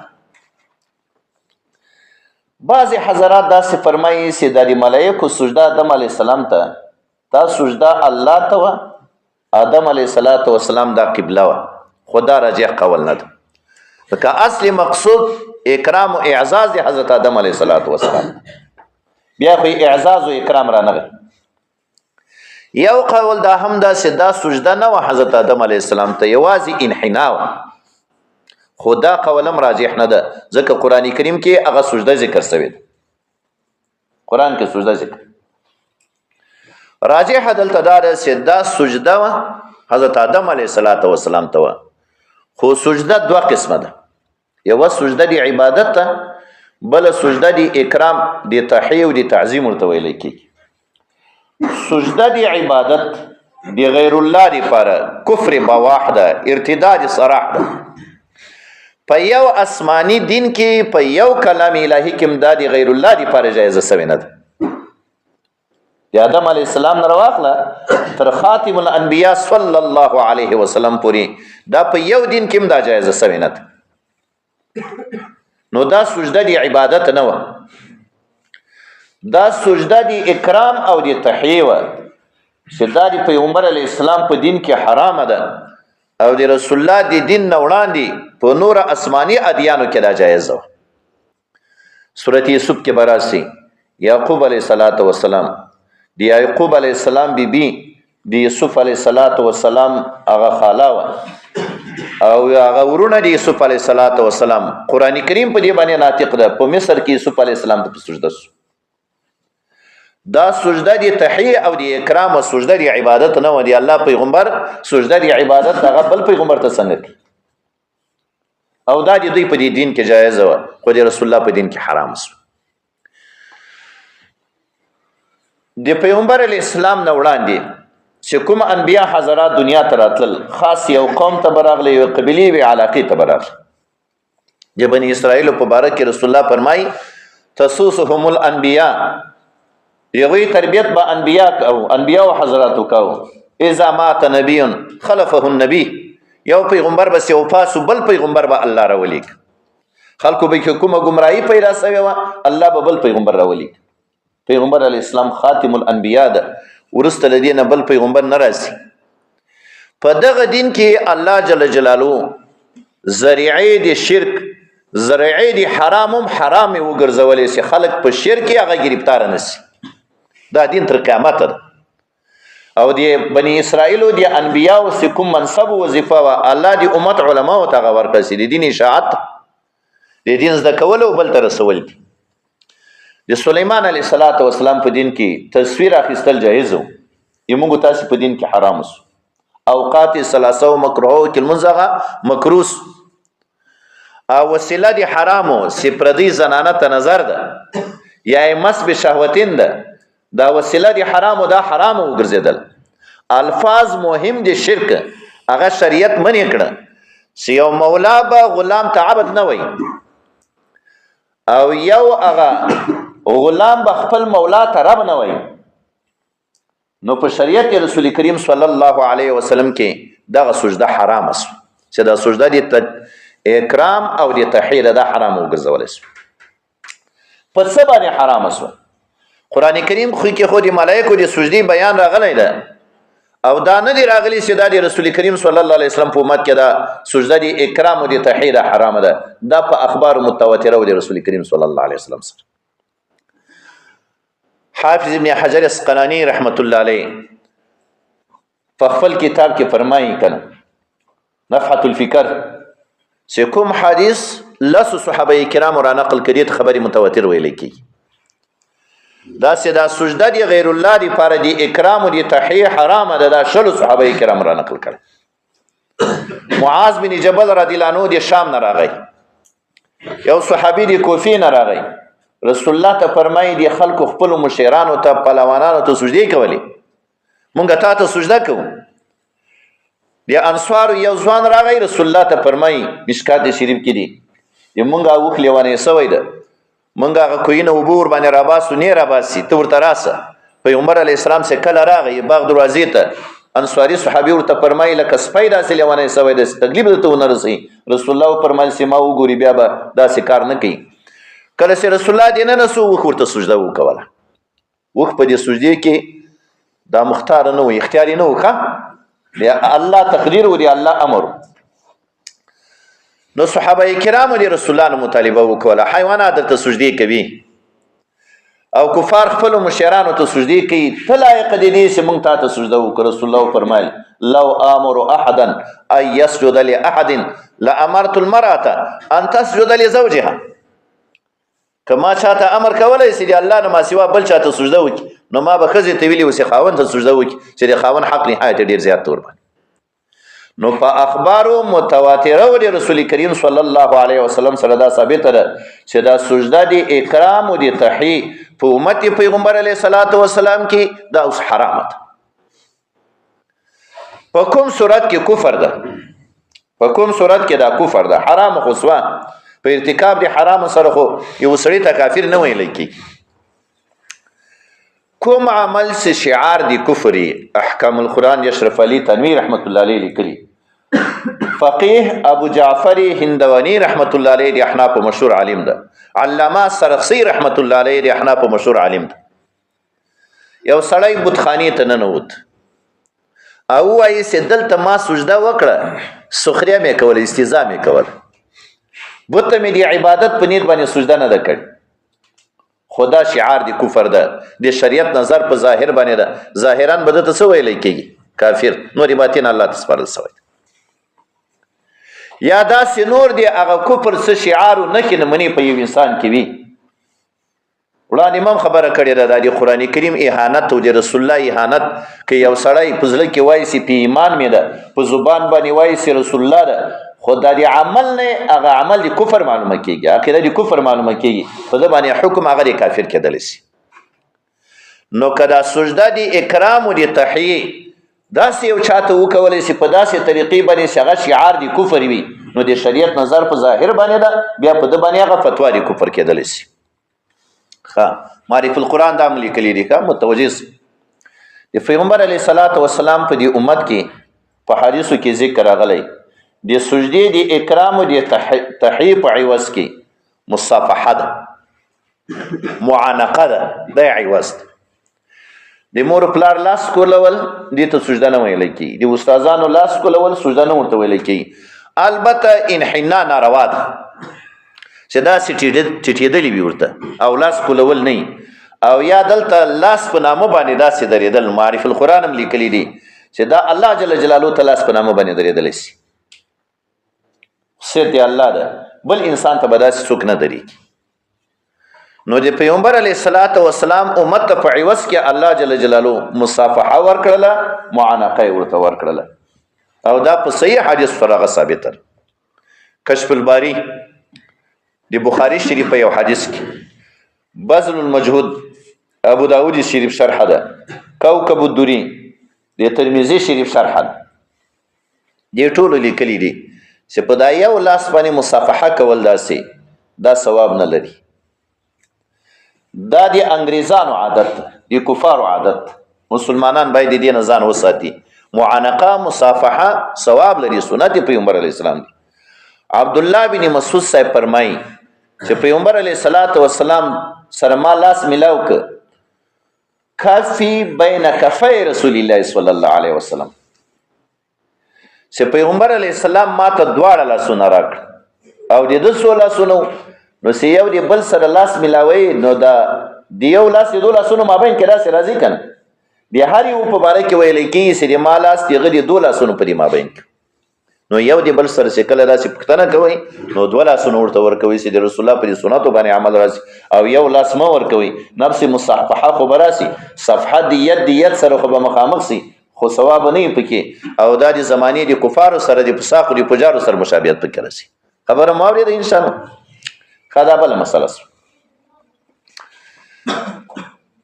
Speaker 1: بعض حضرات داسې فرمایي چې دا د ملائکو سجده آدم علیه السلام ته دا سجده الله ته وه آدم علیه السلام دا قبله وه خو دا راجح قول نه ده ځکه اصل مقصود اکرام و اعزاز د حضرت آدم علیه السلام بیا خو اعزاز و اکرام را نغی یو قول دا هم دا چې دا سجده نه وه حضرت آدم علیه السلام ته یوازې انحنا وه خو دا قولم راجح نه ده ځکه قرآن کریم کې هغه سجده ذکر شوې ده قرآن کې سجده ذکر راجح دلته دا ده چې دا سجده وه حضرت آدم علیه السلام ته وه خو سجده دوه قسمه ده یوه سجده د عبادت ته بله سجده د اکرام د تحیه او د تعظیم ورته ویلی کېږي سجده د عبادت د غیر الله دپاره کفر بواح ده ارتداد صراح ده په یو آسماني دین کې په یو کلام الهي کې هم دا د غیر الله دپاره جایزه سوې نه ده د آدم علیه السلام نه راواخله تر خاتم الانبیا صلی الله علیه وسلم پورې دا په یو دین کې هم دا جایزه سوې نه ده نو دا سجده د عبادت نه وه دا سجده د اکرام او د تحیه وه چې دا د پیغمبر علیه السلام په دین کې حرامه ده او د رسول الله د دین نه وړاندې په نور آسماني ادیانو کې دا جایزه وه سورت یوسف کې به راسي یعقوب علیه السلام د یعقوب علیه السلام بیبي د یوسف علیه السلام هغه خاله وه او هغه ورونه د یوسف علیه السلام قرآن کریم په دې باندې ناطق ده په مصر کې یوسف علیه السلام ته په سجده سو دا سجده د تحیه او د اکرام او سجده د عبادت نه و دی الله پیغمبر سجده د عبادت هغه بل پیغمبر ته څنګه او دا د دوی په دې دین کې جایز و خو د رسول الله په دین کې حرام سو د پیغمبر علیه السلام نه وړاندې چې کوم انبیا حضرات دنیا ته راتلل خاص یو قوم ته براغلی یو قبیلې وی علاقې ته براغلی د بني اسرائیل په باره کې رسول الله فرمایي تسوسهم الانبیا یغوی تربیت با انبیا او حضراتو کو. اذا مات نبی خلفه النبی، یو پیغمبر بس یو پاسو بل پیغمبر با الله راولیک. خلکو به کې کومه گمراهی پیدا سوی وه، الله به بل پیغمبر راولیک. پیغمبر علیه السلام خاتم الانبیا ده، وروسته له دې نه بل پیغمبر نه راځي. په دغه دین کې الله جل جلاله ذریعې د شرک، ذریعې د حرام هم حرام وګرځولې چې خلک په شرک کې هغه ګرفتار نه شي. دا دین تر قیامته ده. او د بني اسرائیلو د انبیاو چې کوم منصب و وظیفه وه، الله د امت علماو ته هغه ورکړه چې د دین اشاعت، د دین زده کول او بل ته رسول دي. د سلیمان علیه السلام په دین کې تصویر اخیستل جایز و، موږ تاسو په دین کې حرام سو. اوقات ثلاثه مکروه کې لمونځ هغه مکروه سو. او وسیله د حرامو چې پردي زنانه ته نظر ده یا مس به شهوتین ده، دا وسیله د حرامو دا حرامو وګرځیدل. الفاظ مهم دي شرک هغه شریعت منې کړه چې یو مولا به غلام ته عبد نه وي، او یو هغه غلام به خپل مولا ته رب نه وي. نو په شریعت رسول کریم صلی الله علیه وسلم کې دغه سجده حرام است، چې دا سجده د اکرام او د تحیر دا حرام وګرځول شو. په څه باندې حرام است؟ قران کریم خو کې خو د ملائکو د سجدي بیان راغلی ده، او دا نه دی راغلی چې دا د رسول کریم صلی الله علیه وسلم په امت کې دا سجده د اکرام او د تحیر حرام ده. دا په اخبار متواتره او د رسول کریم صلی الله علیه وسلم سره. حافظ ابن حجر اسقلانی رحمت الله علیه په خپل کتاب کې فرمایي کنه نفحة الفکر چې کوم حدیث لس صحابه کرام را نقل کړي خبري متواتر ویل کی، دا چې دا سجده دی غیر الله دی پر دی اکرام او دی تحیه حرام ده. دا شل صحابه کرام را نقل کړي. معاذ بن جبل رضی الله عنه د شام نه راغی، یو صحابي دی کوفی نه راغی. رسول الله ته فرمایي دی خلکو خپل مشیرانو ته پهلوانانو ته سجدي کوي، مونږ ته سجده کوو. د انصار یو ځوان راغی، رسول الله ته فرمایي مشکات شریف کې دی مونږه وخ لیوانه سوی ده، مونږه هغه کوینه وبور باندې راباسو نه راباسي ته ورته راسه. پیغمبر علی السلام سے کله راغی باغ دروازې ته، انصاری صحابي ورته فرمایي لکه سپی داسې لیوانه سوی ده، تکلیف ته ونه رسي. رسول الله فرمایي چې ما وګوري بیا به داسې کار نه کوي. کله چې رسول الله دې نه نسو وخ ورته سجده وکوله. وخ په دې سجدې کې دا مختار نه و، اختیاري نه و، ښه الله تقدیر و دی الله امر. نو صحابه کرامو دی رسول الله مطالبه وکوله. حیوانات درته سجدي کوي او کفار خپل مشرانو ته سجدي کوي، ته لایق دي چې موږ ته سجده وکړو. رسول الله فرمایل لو امر احدا ان يسجد لاحد لامرت المراه ان تسجد لزوجها. کما چاته امر کولای سي الله نه ما سوا بل چاته سجده وکي، نو ما به خزه ته ویلی وسې خاوند ته سجده وکي چې د خاوند حق نهایت ډیر زیات تور باندې. نو په اخبارو متواتره و د رسول کریم صلی الله علیه وسلم سره دا ثابت ده چې دا سجده د اکرام او د تحیه په امت پیغمبر علیه الصلاۃ والسلام کې دا اوس حرام ده. په کوم صورت کې کفر ده؟ په کوم صورت کې دا کفر ده؟ حرام خو سوا په ارتکاب د حرام سره خو یو سړی ته کافر نه ویل کی. کوم عمل سے شعار دی کفری؟ احکام القرآن اشرف علی تنویر رحمت الله علیه لیکلی. فقیه ابو جعفر هندوانی رحمت الله علیه دی احناف مشهور عالم ده. علامه سرخسی رحمت الله علیه دی احناف مشهور عالم ده. یو سړی بتخانی ته ننوت او وایي چې دلته ما سجده وکړه، سخریه مې کول، استهزاء مې کول، بت مې دی عبادت په نیت باندې سجده نه ده کړې. خدا شعار دی کفر ده، د شریعت نظر په ظاهر باندې ده، ظاهرا به دته څه ویلی کېږي؟ کافر. نورې باطن الله ته سپارل سوی. یا داسې نور دی هغه کفر څه شعار و نښې نمونې په یو انسان کې وي. وړاندې امام خبره کړې ده د قرآن کریم اهانت او د رسول الله اهانت، که یو سړی په زړه کې وایي چې په ایمان مې ده، په زبان باندې وایي چې رسول الله ده، خو دا د عمل نه هغه عمل د کفر معلومه کېږي، عقیده د کفر معلومه کېږي، په ده باندې حکم هغه د کافر کېدلی شي. نو که دا سجده د اکرام او د تحیې داسې یو چاته وکولی شي په داسې طریقې باندې چې هغه شعار د کفر وي، نو د شریعت نظر په ظاهر باندې ده، بیا په ده باندې هغه فتوا د کفر کېدلی شي. معرف القرآن دا هم لیکلی دي متوجه د پیغمبر علیه الصلاۃ والسلام په دې امت کې په حدیثو کې ذکر راغلی د سجدې د اکرام او د تحیې په عوض کې مصافحه ده معانقه ده د عوض د مور پلار لاس کولول دې ته سجده نه ویل کېږي د استادانو لاس کولول سجده نه ورته ویل کېږي البته انحنا ناروا ده چې داسې ټیټېدلي وي ورته او لاس کولول نه او یا دلته لاس په نامه باندې داسې درېدل معرف القرآن هم لیکلی دي چې دا الله جل جلاله ته لاس په نامه باندې درېدلی سي خصوصیت دی الله ده بل انسان ته به داسې څوک نه درېږي نو د پیغمبر علیه الصلاۃ والسلام امت ته په عوض کې الله جل جلاله مصافحه ورکړله معانقه یې ورته ورکړله او دا په صحیح حدیث سره هغه ثابته کشف الباری د بخاری شریف په یو حدیث کې بذل المجهود ابو داود شریف شرح ده کوكب الدری د ترمذی شریف شرح ده دې ټولو لیکلي دي چې په دا یو لاس باندې مصافحه کول دا ثواب نه لري دا د انګریزانو عادت د کفارو عادت مسلمانان باید دې نه ځان وساتي معانقه مصافحه ثواب لري سنت پیغمبر علیه السلام دي عبد الله بن مسعود صاحب فرمایي چې پیغمبر علیه الصلاۃ والسلام سره ما لاس ملاو ک کافی بین کفی رسول الله صلی الله علیه وسلم چې پیغمبر علیه السلام ما ته دواړه لاسونه راکړ او د دې لاسونو نو چې یو د بل سره لاس ملاوي نو دا د یو لاس د دوه لاسونو مابین کې داسې راځي کنه د هر یو په باره کې ویل کېږي چې د ما لاس دغه د دوه لاسونو په دې مابین کې نو یو د بل سره چې کله داسې پوښتنه کوئ نو دوه لاسونه ورته ورکوئ چې د رسول الله په دې سنتو باندې عمل راسي او یو لاس مه ورکوئ نفس مصافحه خو به راسي صفحه د ید سره خو به مخامخ سي خو ثواب نه وي پکې او دا د زمانې د کفارو سره د فساقو د پجارو سره مشابهت پکې راسي خبره مو اورېده انشاءالله ښه دا بله مسله سوه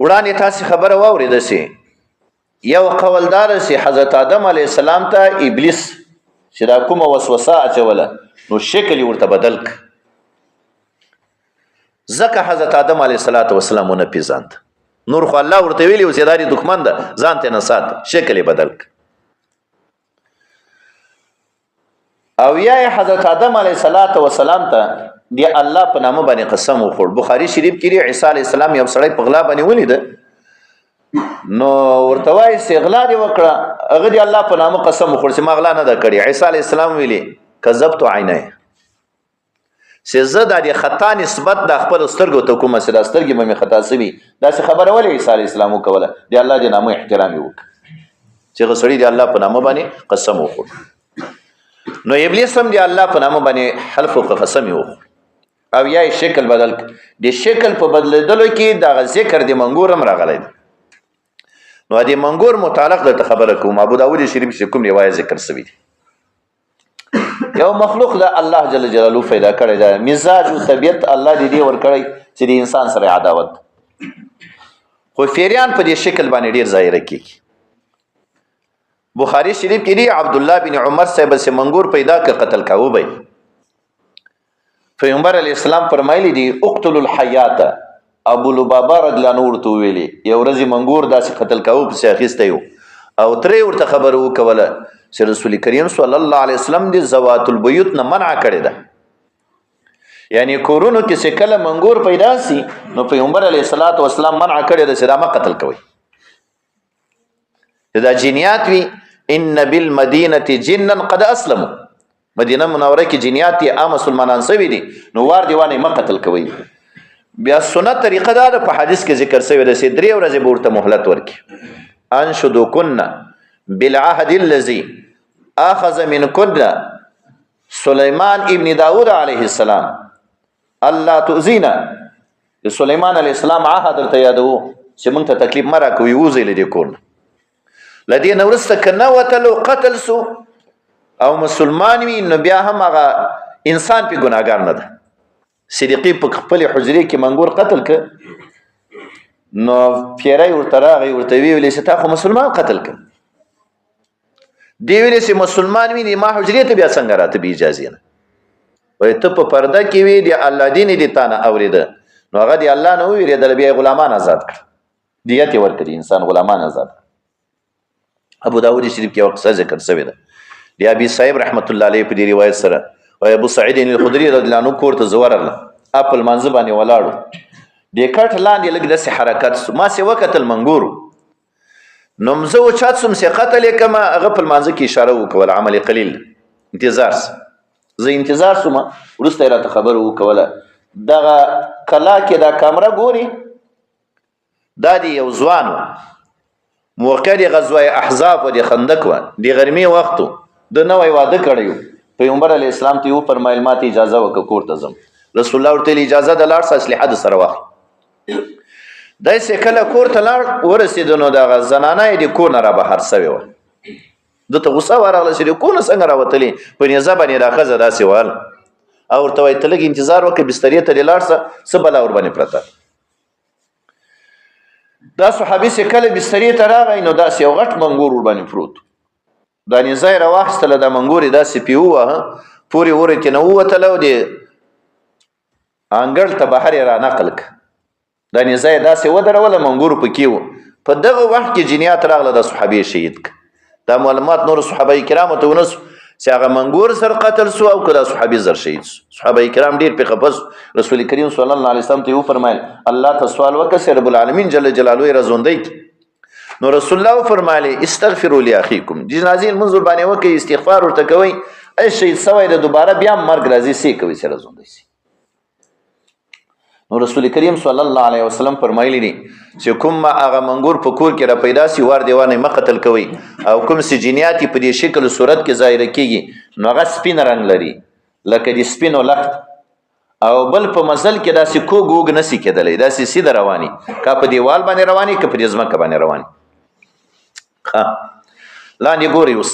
Speaker 1: وړاندې تاسې خبره واورېده سي یو قولدار سي حضرت آدم علیه السلام ته ابلیس چې دا کومه وسوسه اچوله نو شکل یې ورته بدل ک ځکه حضرت آدم علیه السلام ونه پیژاند نور خو الله ورته ویلي و چې دا د دښمن ده ځان ته نه سات شکل یې بدل ک او یا حضرت آدم علیه السلام ته د الله په نامه باندې قسم وخوړ بخاری شریف کې عیسی علیه السلام یو سړی په غلا باندې ولید نو ورته وایي چې غلا دې وکړه هغه د الله په نامه قسم وخوړ چې ما غلا نه ده کړې عیسی علیه السلام ویلي کذبت عینی چې زه دا د خطا نسبت د خپلو سترګو ته کومه چې دا سترګې به مې خطا سوي داسې خبره ولې عیسی علیه السلام وکوله د الله د نامه احترام یې وکړه چې هغه سړي د الله په نامه باندې قسم وخوړ نو ابلیس هم د الله په نامه باندې حلف وکړه قسم یې وخوړ او یا شکل بدل د شکل په بدلېدلو کې دغه ذکر د منګور هم راغلی دی نو د منګور متعلق د خبره کوم ابو داود شریف چې کوم روایت ذکر شوی دی یو مخلوق د الله جل جلاله پیدا کړی دی مزاج او طبیعت الله دې ور کړی چې د انسان سره عداوت خو فیریان په دې شکل باندې ډیر ظاهر کیږي بخاری شریف کې دی عبد الله بن عمر صاحب سے منګور پیدا ک قتل کاوه به پیغمبر علی السلام فرمایلی دی اقتل الحیات ابو لبابا رضی الله عنه ورته ویلي یو ورځ منګور داسې قتل کاوه پسې اخیسته یو او ترې ورته خبر وکوله چې رسول کریم صلی الله علیه وسلم د زوات البیوت نه منع کړی ده یعنی کورونو کې چې کله منګور پیدا سي نو پیغمبر علیه الصلاۃ والسلام منع کړی ده چې دا ما قتل کوي دا جنیات وی ان بالمدینه جنا قد اسلموا مدینه منوره کې جنیات یې عام مسلمانان سوي دي نو وار دیوانه ما قتل کوي بیا سنت طریقه دا په حدیث کې ذکر شوی ده چې 3 ورځې به ورته مهلت ورکړي انشدوکن بالعهد الذي اخذ منكن سليمان ابن داود علیه السلام الله تؤذینا سليمان علیه السلام عهد ته یادو چې موږ ته تکلیف مرا کوي وزي لدی کول لدی نورسته کنه وتلو قتل سو او مسلمان وي نو بیا هم هغه انسان په ګناګار نه ده صدیقی په خپل حجره کې منګور قتل ک نو پیرای ورته راغی ورته ویل چې تا خو مسلمان قتل ک دی ویل چې مسلمان وي ما حجره ته بیا څنګه راته به اجازه نه وای ته په پرده کې وی دی الله دین دې تانه اورید نو هغه دی الله نه وویرېدل بیا یې غلامان آزاد کړه دیت یې ورکړي انسان غلامان آزاد کړه ابو داود شریف کې یوه قصه ذکر شوې ده د ابي صاحب رحمت الله علیه په دې روایت سره وایي ابو سعید الخدري رضی الله عنه کور ته زه ورغلم په لمانځه باندې ولاړو د کټ لاندې لږ داسې حرکت ما سې وکتل منګورو نو زه اوچات سوم چې قتل یې کړمه هغه په لمانځه کې اشاره وکوله عمل قلیل انتظار زه انتظار سوم وروسته یې راته خبره وکوله دغه کلا کې دا کامره ګوري دا د یو ځوان و موقع د غزوه احزاب و د خندق و د غرمې وخت و د نوی واده کړی و پیغمبر علیه السلام ته یې وفرمایل ما ته اجازه وکړه کور ته ځم رسول الله ورته اجازه د لاړ شه اسلحه د سره واخله داسې کله کور ته لاړ ورسېدو نو دغه زنانه یې د کور نه رابهر سوې وه ده ته غوسه ورغله چې د کور نه څنګه راوتلې په نیزه باندې دا ښځه داسې وهل او ورته وایي ته لږ انتظار وکړه بسترې ته دې لاړ شه څه بلا ورباندې پرته دا صحابي چې کله بسترې ته راغی نو داسې یو غټ منګور ورباندې پروت دا نیزه یې راواخیستله دا منګور یې داسې پې ووهه پورې ورې ترې نه ووتله او د انګړ ته بهر یې رانقل که دا نیزه یې داسې ودروله منګور پکې و په دغه وخت کې جنیات راغله دا صحابي شهید که دا معلومات نور صحابه کرامو ته ونسو چې هغه منګور سر قتل سو او که دا صحابي زر شهید سو صحابه کرام ډېر پې خفه سو رسول کریم صلی الله علیه وسلم ته یې وفرمایل الله ته سوال وکړه چې رب العالمین جل جلاله یې راژوندی کړي نو رسول الله وفرمایلی استغفروا لاخیکم جنازې لمونځ ورباندې وکړئ استغفار ورته کوئ ای شهید سوی د دوباره بیا مرګ راځي څه کوي چې راژوندی سي نو رسول کریم صلی الله علیه وسلم فرمایلی دي چې کوم هغه منګور په کور کې را پیدا سي وار دیوانه مقتل کوي او کوم سي جنیات په دې شکل صورت کې ظاهر کیږي نو هغه سپین رنگ لري لکه د سپینو لخت او بل په مزل کې داسې کوګ نسی کېدلی داسې سیده رواني کا په دیوال باندې رواني که په دې ځمکه باندې رواني لاندې ګوري اوس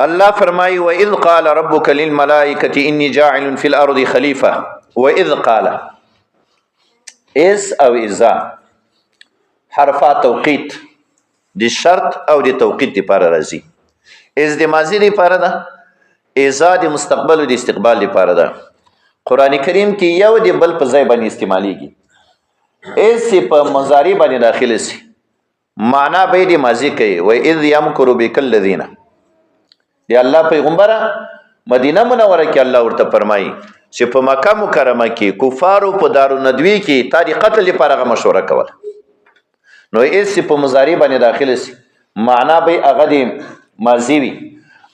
Speaker 1: الله فرمایي وَإِذْ قَالَ رَبُّكَ لِلْمَلَائِكَةِ إِنِّي جَاعِلٌ فِي الْأَرْضِ خَلِيفَةً وَإِذْ قَالَ إِذْ او إِذَا حرفا توقیت د شرط او د توقیت لپاره راځي إذ د ماضي لپاره ده إذا د مستقبل او د استقبال لپاره ده قرآن کریم کې یو د بل په ځای باندې استعمالیږي إذ په مضارع باندې داخله سي معنا به د ماضي کوي وَإِذْ يَمْكُرُ بِكَ الَّذِينَ دی الله پیغمبره مدینه منوره کې الله ورته فرمایي چې په مکه مکرمه کې کفارو په دارالندوی کې تا د قتل لپاره مشوره کوله نو ایس په مضارع باندې داخله سي معنا به هغه د ماضي وي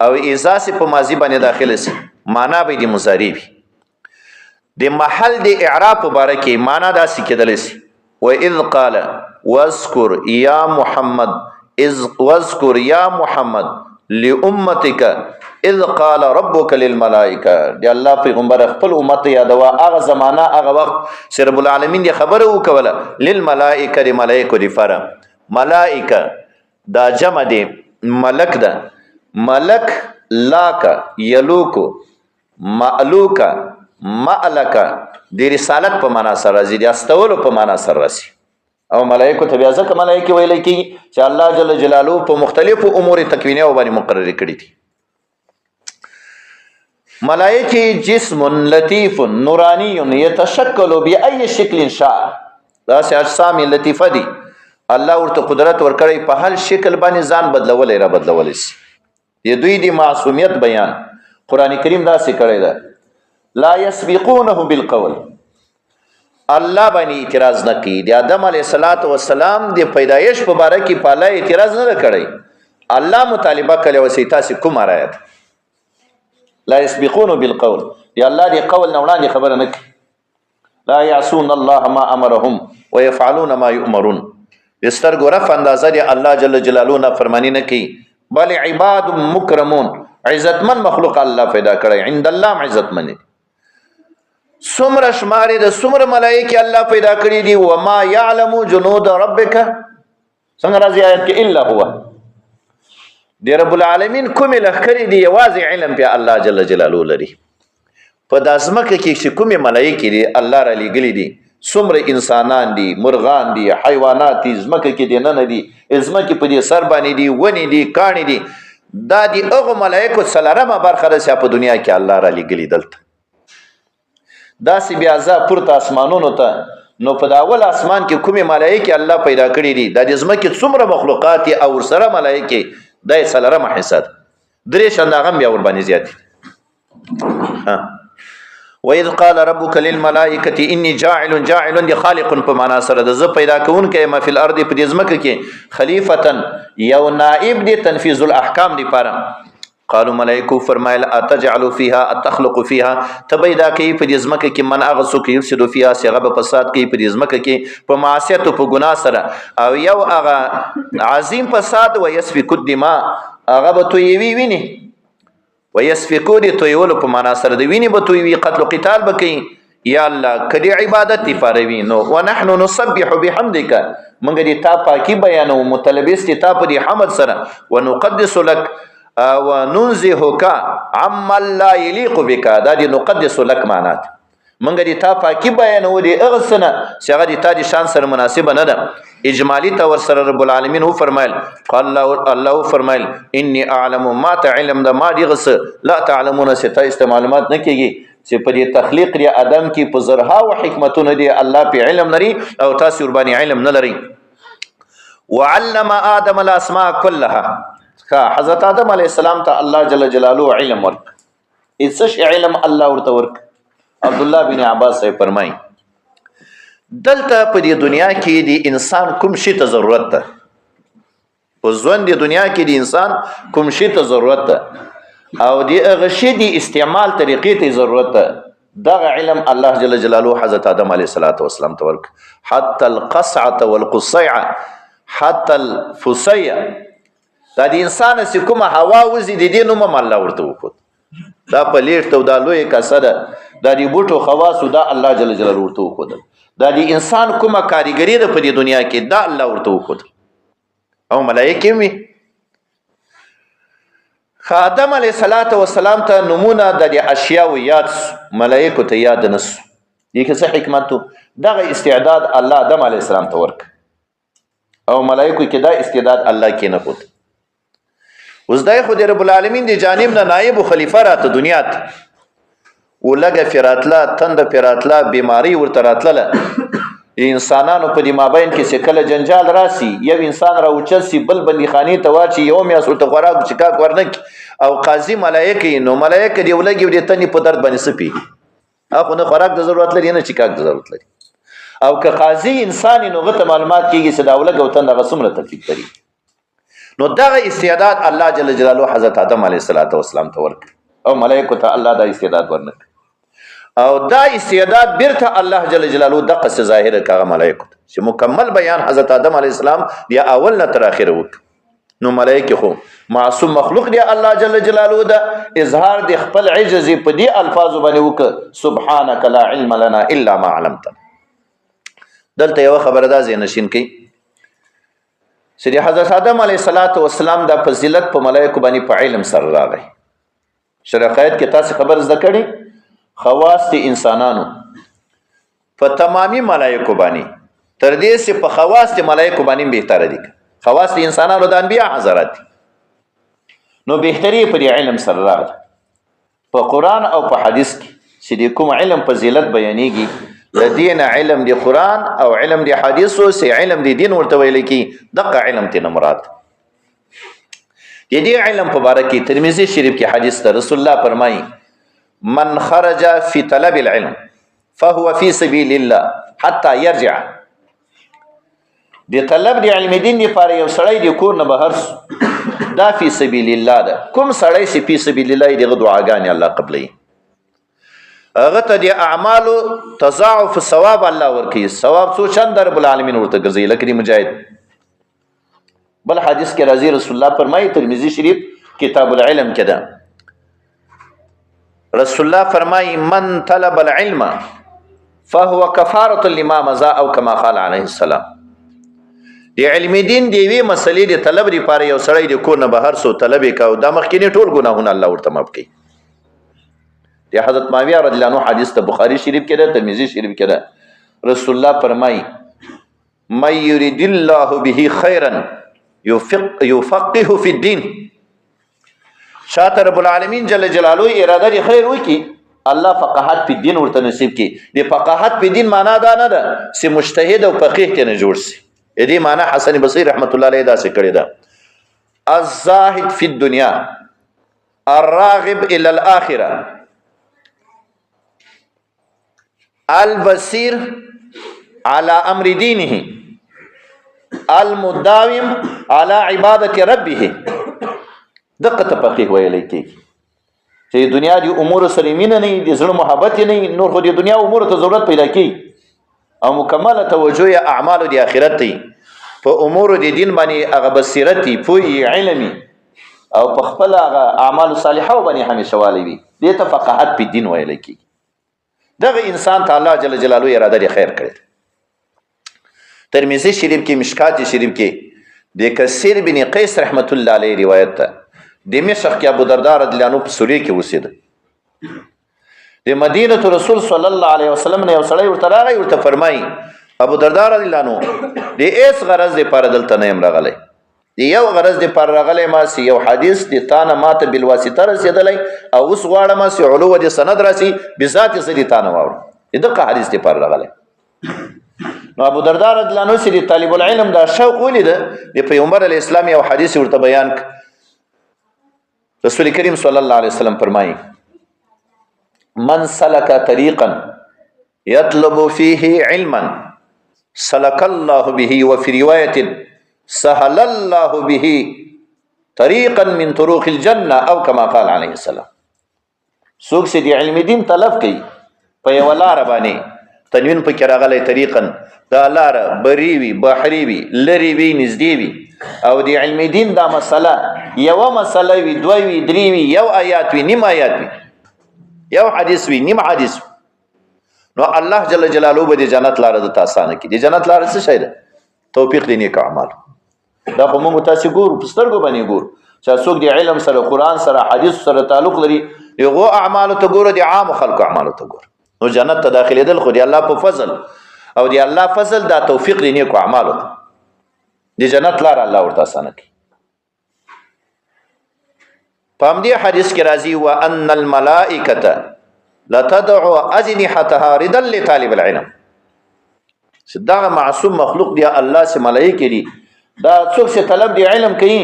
Speaker 1: او اذا په ماضي باندې داخله سي معنا به د مضارع وي د محل د اعراب مبارکه معنا داسې کېدلی سي واذ قال واذكر يا محمد واذكر يا محمد لامتك اذ قال ربك للملائکه دی الله پیغمبر خپل امت یادوا هغه زمانہ هغه وخت چې رب العالمین دی خبره وکوله للملائکه دی ملائکه دی فر ملائکه دا جمع دی ملک ده ملک لاک یلوک مالوک مالک دی رسالت په معنا سره راځي دی استولو په معنا سره راځي او ملائکه ته بیا ځکه ملائکه ویل کی چې الله جل جلاله په مختلفو امور تکوینیه باندې مقرر کړی دي ملائکه جسم لطیف نورانی يتشکل بأي شکل شاء دا سه اجسام لطیفه دي الله ورته قدرت ورکړي په هر شکل باندې ځان بدلولې را بدلولې سي دوی دی معصومیت بیان قران کریم دا سه کړی دا لا يسبقونه بالقول الله باندې اعتراض نه کوي د آدم علیه السلام د پیدایش په باره کې پاله اعتراض نه کړی الله مطالبه کړي وسیتا سي کوم آیت لا يسبقون بالقول یا الله دی قول نه وړاندې خبره نه کوي لا يعصون الله ما امرهم ويفعلون ما يؤمرون استرګو رف اندازه دی الله جل جلاله نه فرمانی نه کوي بل عباد مکرمون عزتمن مخلوق الله پیدا کړی عند الله عزتمن سمر شماره د سمر ملائکه الله پیدا کړی دي و ما يعلم جنود ربک څنګه راځي آیت کې الا هو دی رب العالمین کوم لخرې دی یوازې علم په الله جل جلاله لري په داسمکه کې چې کوم ملائکه دي الله را لګلې دي سمر انسانان دي مرغان دي حیوانات دي زمکه کې دي نه دي زمکه په دې سر باندې دي ونی دي کانی دي دا دي هغه ملائکه سلامه برخه ده چې په دنیا کې الله را لګلې دلته داسې بیا ځه پورته اسمانونو ته، نو په د اول اسمان کې کومې ملایکې الله پیدا کړي دي، دا د ځمکې څومره مخلوقات او ورسره ملایکې، دا یې څلورمه حصه ده. درې شنده هغه هم بیا ورباندې زیات دي. وَإِذْ قَالَ رَبُّكَ لِلْمَلَائِكَةِ إِنِّي جَاعِلٌ دي خالق په معنا سره د زه پیدا کوونکی یم فی الارض په دې ځمکه کې خلیفة یو نائب دی تنفیذ الاحکام لپاره. قالوا ملائکو فرمایل اتجعل فيها اتخلق فيها، ته پیدا کوي په دې ځمکه کې من هغه څوک یفسد فيها چې هغه به فساد کوي په دې ځمکه کې په معصیت او په ګناه سره، او یو هغه عظیم فساد ويسفك الدماء هغه به تویوي ویني، ويسفكو دي تویولو په معنا سره د ویني به تویوي، قتل و قتال به کوي. یا الله کدی عبادت فاروي نو ونحن نسبح بحمدك، موږ دې تا پاکي بیانو متلبس دي تا په دې حمد سره، ونقدس لك وننزهك عما لا يليق بك، دا دي نقدس لك معنات، موږ دې تا پاکي بیانو دي هغه څه چې هغه دې تا دي شان سره مناسبه نه ده. اجمالی طور سره رب العالمین هو فرمایل، قال الله فرمایل انی اعلم ما تعلم دا ما دي غس لا تعلمون ستا استعمالات نه کیږي چې په دې تخلیق دی ادم کې په زرها او حکمتونه دی الله په علم لري او تاسو ور باندې علم نه لري. وعلم آدم الاسماء كلها، حضرت آدم علیہ السلام ته الله جل جلاله علم ورک، اڅش علم الله ورته ورک. عبد الله بن عباس صاحب فرمایي دلته په دې دنیا کې د انسان کوم شي ته ضرورت ده، په ژوند د دنیا کې د انسان کوم شي ته ضرورت ده او د هغه شي د استعمال طریقې ته ضرورت ده، دغه علم الله جل جلاله حضرت آدم علیه السلام ته ورک. حتی القصعه والقصيعه حتی الفصية، دا د انسان چې کومه هوا وزي د دې نوم الله ورته وکړ، دا په لیټ ته دا لوی کاسه ده، دا د بوټو خواصو دا الله جل جلاله ورته وکړ، دا د انسان کومه کاریګری ده په دې دنیا کې دا الله ورته وکړ. او ملائکه وي آدم علیه السلام ته نمونه د اشیاء یاد، ملائکه ته یاد نس، دې کې څه حکمت تو دغه استعداد الله آدم علیه السلام ته ورک او ملائکه کې دا استعداد الله کې نه پوت. اوس دای خو د رب العالمین دی جانب نه نائب خلیفہ راته دنیا ته ولګه فراتلا تند فراتلا بیماری ورته راتله، انسانانو په دې مابین کې چې کله جنجال راسي یو انسان را اوچسي بل بندي خاني ته واچي یو میاس ورته خوراک چکاک ورنک او قاضي ملائکه نو ملائکه دی ولګي ودې تني په درد باندې سپي اخو نه خوراک د ضرورت لري نه چکاک د ضرورت لري، او که قاضي انسان نو غته معلومات کیږي چې دا ولګه او تند غسمره تکلیف لري. نو دغه استعداد الله جل جلاله حضرت آدم علیه السلام ته ورک او ملائکه ته الله دا استعداد ورنک، او دا استعداد بیرته الله جل جلاله دغه څه ظاهر کړه ملائکه چې مکمل بیان حضرت آدم علیه السلام دی اول نه تر اخره وک. نو ملائکه خو معصوم مخلوق دی الله جل جلاله دا اظهار د خپل عجز په دې الفاظ باندې وک، سبحانك لا علم لنا الا ما علمتنا. دلته یو خبره ده زینشین کی چې حضرت آدم علیه السلام د فضیلت په ملائکه باندې په علم سره راغی. شرقایت کې تاسو خبر زده کړی خواص د انسانانو په تمامي ملائکه باندې تر دې چې په خواص د ملائکه باندې بهتر دي، خواص د انسانانو د انبیاء حضرات نو بهتري په علم سره راغله. په قران او په حدیث کې چې کوم علم فضیلت بیانېږي د دین علم دی قران او علم دی حدیث او سي علم دی دین ورته ویل کی دغه علم ته مراد. د دې علم په باره کې ترمذی شریف کې حدیث ته رسول الله فرمایي من خرج في طلب العلم فهو في سبيل الله حتى يرجع. د طلب د علم دین لپاره یو سړی د کور نه بهر دا فی سبیل الله ده، کوم سړی چې فی سبیل الله دغه دعاګانې الله قبلوي، هغه ته د اعمالو تضاعف ثواب الله ورکوي، ثواب څو چند رب العالمین ورته ګرځي لکه د مجاهد. بل حدیث کې راځي رسول الله فرمایي ترمذی شریف کتاب العلم کې ده، رسول الله فرمایي من طلب العلم فهو كفاره لما مضى او كما قال عليه السلام. د علم دین دی وی مسلې د طلب لپاره یو سړی د کور نه بهر سو طلب وکاو دا مخکینی ټول ګناهونه الله ورته معاف کوي. د حضرت معاویه رضی الله عنه حدیث ته بخاری شریف کې ده، ترمذی شریف کې ده، رسول الله فرمایي من يريد الله به خيرا يفقهه في الدين. شاته رب العالمین جل جلاله اراده دی خیر وکي الله فقاهت په دین ورته نصیب کړي. د فقاهت په دین معنا دا نه ده چې مجتهد او فقیه ته نه جوړ شي. دې معنا حسن بصری رحمت الله علیه داسې کړې ده. الزاهد فی الدنیا الراغب الى الاخره البصیر على امر دینه المداوم على عبادت ربه. دقه ته فقیه ویلی کېږي چې دنیا دی امور سره مینه نه دي، زړه محبت نه، نور خو د دنیا امور ته ضرورت پیدا کېږي او مکمله توجه اعمال د آخرت ته په امور د دین باندې هغه بصیرت پوهې علمي او په خپل هغه اعمال صالحه باندې همیشه والی وي. دې ته فقاهت په دین ویل کېږي. دغه انسان ته الله جل جلاله اراده لري خیر کړي. ترمذی شریف کې، مشکات شریف کې د کثیر بن قیس رحمت الله علیه روایت ده. دمشق کې ابو درداء رضی الله عنه په سوریه کې اوسېده. د مدینه رسول صلی الله علیه وسلم نه یو سړی ورته راغی، ورته فرمایي ابو درداء رضی الله عنه د ایس غرض لپاره دلته نه یم راغلی، د یو غرض لپاره راغلی، ما سي یو حدیث د تانه ماته بالواسطه رسېدلی او اوس غواړم چې علو د سند راسي بذات زه د تانه واورم. دغه حدیث لپاره راغلی. نو ابو درداء رضی الله عنه چې طالب العلم دا شوق ولید د پیغمبر علی اسلام یو حدیث ورته بیان ک. رسول کریم صلی الله علیه وسلم فرمایي من سلک طریقا یطلب فيه علما سلک الله به وفي روایت سهل الله به طریقا من طرق الجنه او كما قال عليه السلام. څوک چې د علم دین طلب کوي په یو لار باندې، تنوین په کې راغلی طریقا، دا لار بری وي بحری وي لری وي نږدې وي، او د علم دین دا مسله یو مسله وي دوی وي درې وي یو آیات وي نیم آیات وي یو حدیث وي نیم حدیث، نو الله جل جلاله به د جنت لار د تاسانه کې. د جنت لار څه شي ده؟ توفیق دی نیک اعمال. دا خو موږ تاسو ګورو په سترګو باندې ګورو چې څوک د علم سره قرآن سره حدیث سره تعلق لري، هغه اعمال ته ګورو، د عام خلکو اعمال ته ګورو. نو جنت ته داخليدل خو دی الله په فضل او دی الله فضل دا توفیق دی نیکو اعمالو ته. د جنت لار الله ورته اسانه کوي. په همدې حدیث کې راځي وان الملائکه لتدعو اجنحتها رضا لطالب العلم. دا معصوم مخلوق دی الله سي ملائکه دي، دا څوک چې طلب دی علم کوي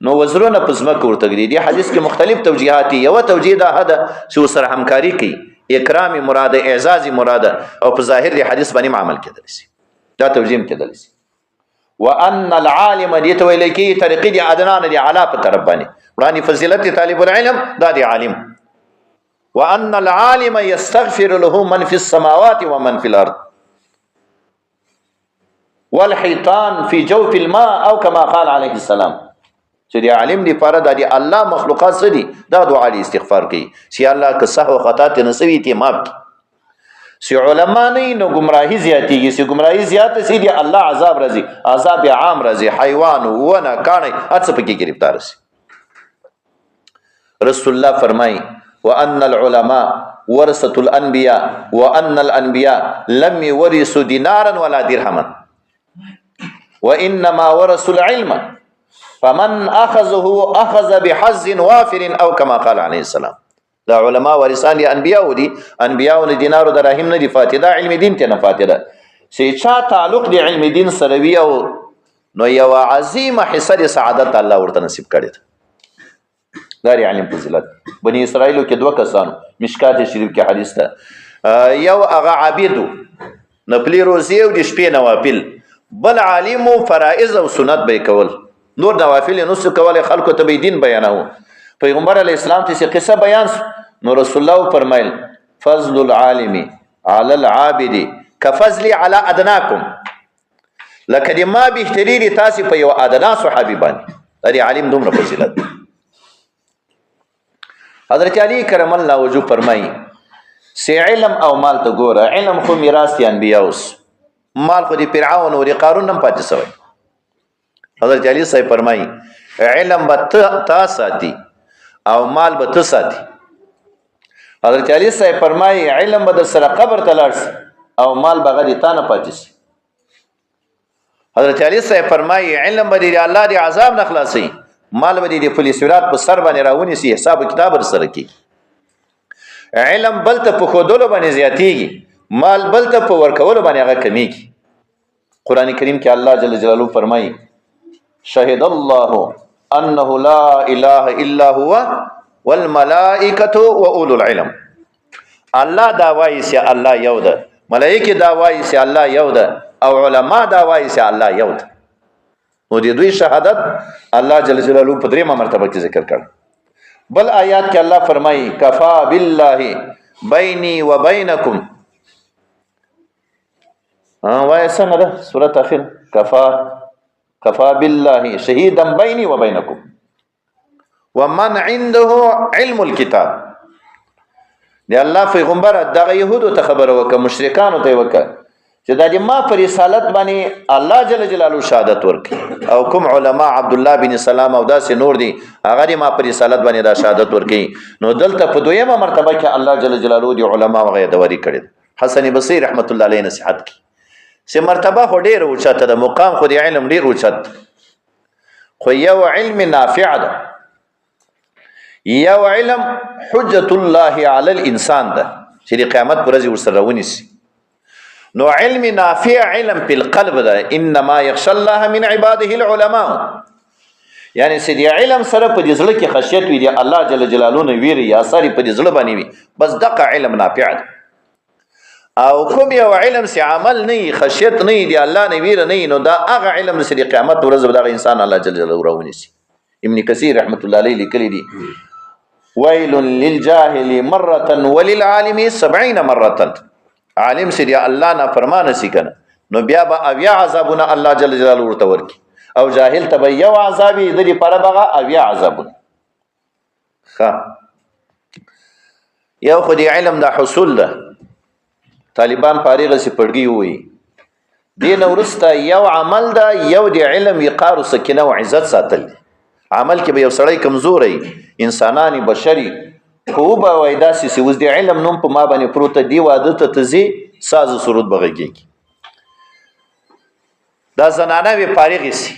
Speaker 1: نو وزرونه په ځمکه ورته ګرځي. دی حدیث کې مختلف توجیهات دي. یو توجیه دا ده چې سره همکاري کوي، اکرام مراده، اعزاز مراده، او په ظاهر دی حدیث باندې عمل کېدل شي. دا توجیه کېدل شي. وان العالم دې ته ویل کی طریقې دی ادنان دی اعلی په طرف باندې وړاندې فضیلت طالب العلم دا دی عالم. وان العالم يستغفر له من في السماوات ومن في الارض والحيطان في جوف الماء او كما قال عليه السلام. چې دی عالم دی پاره د الله مخلوقات سدي دا دعا دی استغفار کوي چې الله که سهو خطا ته نسوي ته معاف کړي. سی علما نه نو گمراهی زیاتیږي، سی گمراهی زیات سي دی الله عذاب راځي، عذاب عام راځي، حیوان ونه کانه اڅ پکې گرفتار سي. رسول الله فرمای وان العلماء ورثه الانبیاء وان الانبیاء لم يورثوا دینارا ولا درهما وانما ورثوا العلم فمن اخذه اخذ بحظ وافر او كما قال عليه السلام. دا علماء ورثان دي انبیاء دي، انبیاء نه دینار او درهم نه دي فاتحه، دا علم دین ته نه فاتحه. چې چا تعلق دی علم دین سره وی او نو یو عظیمه حصہ د سعادت الله ورته نصیب کړي. دا علم فضیلت. بنی اسرائیل کې دوه کسانو، مشکات شریف کې حدیث ده، یو هغه عابدو نفلی روزي او د شپې نوافل، بل عالم فرائض او سنت به کول، نور نوافل نو څه کول، خلکو ته به دین بیاناو. پیغمبر علیہ السلام ته قصه بیان نو رسول الله فرمایل فضل العالم على العابد كفضل على ادناكم. لکه د ما بهتري دي تاسو په یو ادنا صحابي باندې، دا عالم دومره فضیلت. حضرت علی کرم الله وجهه فرمایي سی علم او مال ته ګوره، علم خو میراث دي انبیاء اوس، مال خو د فرعون او د قارون هم پاتې شوی. حضرت علی صاحب فرمایي علم به تا ساتي او مال به ته ساتي. حضرت علی صاحب فرمایي علم به د سره قبر ته لاړ شي او مال به غدي تا نه پاتې شي. حضرت علی صاحب فرمایي علم به د الله د عذاب نه خلاصي، مال به د پولیس ورات په سر باندې راونی سي، حساب کتاب سره کی. علم بل ته په ښودلو باندې زیاتېږي، مال بل ته په ورکولو باندې هغه کمیږي. قرآن کریم کې الله جل جلاله فرمایي شهد الله انه لا اله الا هو والملائکة واولو العلم. الله دا وایي چې الله یو ده، ملائکه دا وایي چې الله یو ده، او علما دا وایي چې الله یو ده. نو د دوی شهادت الله جل جلاله په دریمه مرتبه کې ذکر کړ. بل آیات کې الله فرمایي کفا بالله بیني و بینکم. وایي څنګه ده سورۃ اخر کفا بالله شهیدا بیني و بینکم ومن عنده علم الكتاب. دی الله پیغمبر دغه يهودو ته خبره وکړه، مشرکانو ته وکړه چې دا ما پر رسالت باندې الله جل جلاله شهادت ورکړي، او کوم علما عبد الله بن سلام او داسې نور دي هغه ما پر رسالت باندې دا شهادت ورکړي. نو دلته په دویمه مرتبه کې الله جل جلاله دی علما وغه دوری کړي. حسن بصری رحمت الله علیه نصیحت کی چې مرتبه خو ډیر اوچته ده، مقام خو دی علم ډیر اوچت، خو یو علم نافع ده، یو علم حجت الله علی الانسان ده چې د قیامت پر ورځ ورسره ونیسي. نو علم نافع علم په القلب ده، انما یخشى الله من عباده العلماء. یعنی چې دی علم سره په دې زړه کې خشیت وي، دی الله جل جلاله نه ویری یا ساری په دې زړه باندې وي، بس دغه علم نافع ده. او کوم یو علم چې عمل نه خشیت نه دی الله نه ویره نه، نو دا هغه علم چې د قیامت پر ورځ دغه انسان الله جل جلاله راونیسي. ابن کثیر رحمت الله علیه لیکلی دی ویل للجاهل مره وللعالم 70 مره. عالم سری الله نه فرمانه سي کنه نو بیا به اویا عذابونه الله جل جلاله ورته ورکی، او جاهل ته یو عذاب دې پر بغه اویا عذابونه. یو خو دی علم دا حصول ده، طالبان فارغه سي پړګي وي، دین ورسته یو عمل ده، یو دی علم وقار او سکینه او عزت ساتل. عمل کې به یو سړی کمزوري انسانانی بشري خو به وایدا سي وز دی علم نوم په ما باندې پروت دی واده ته تزي ساز سرود بغږي. دا زنانه به فارغ سي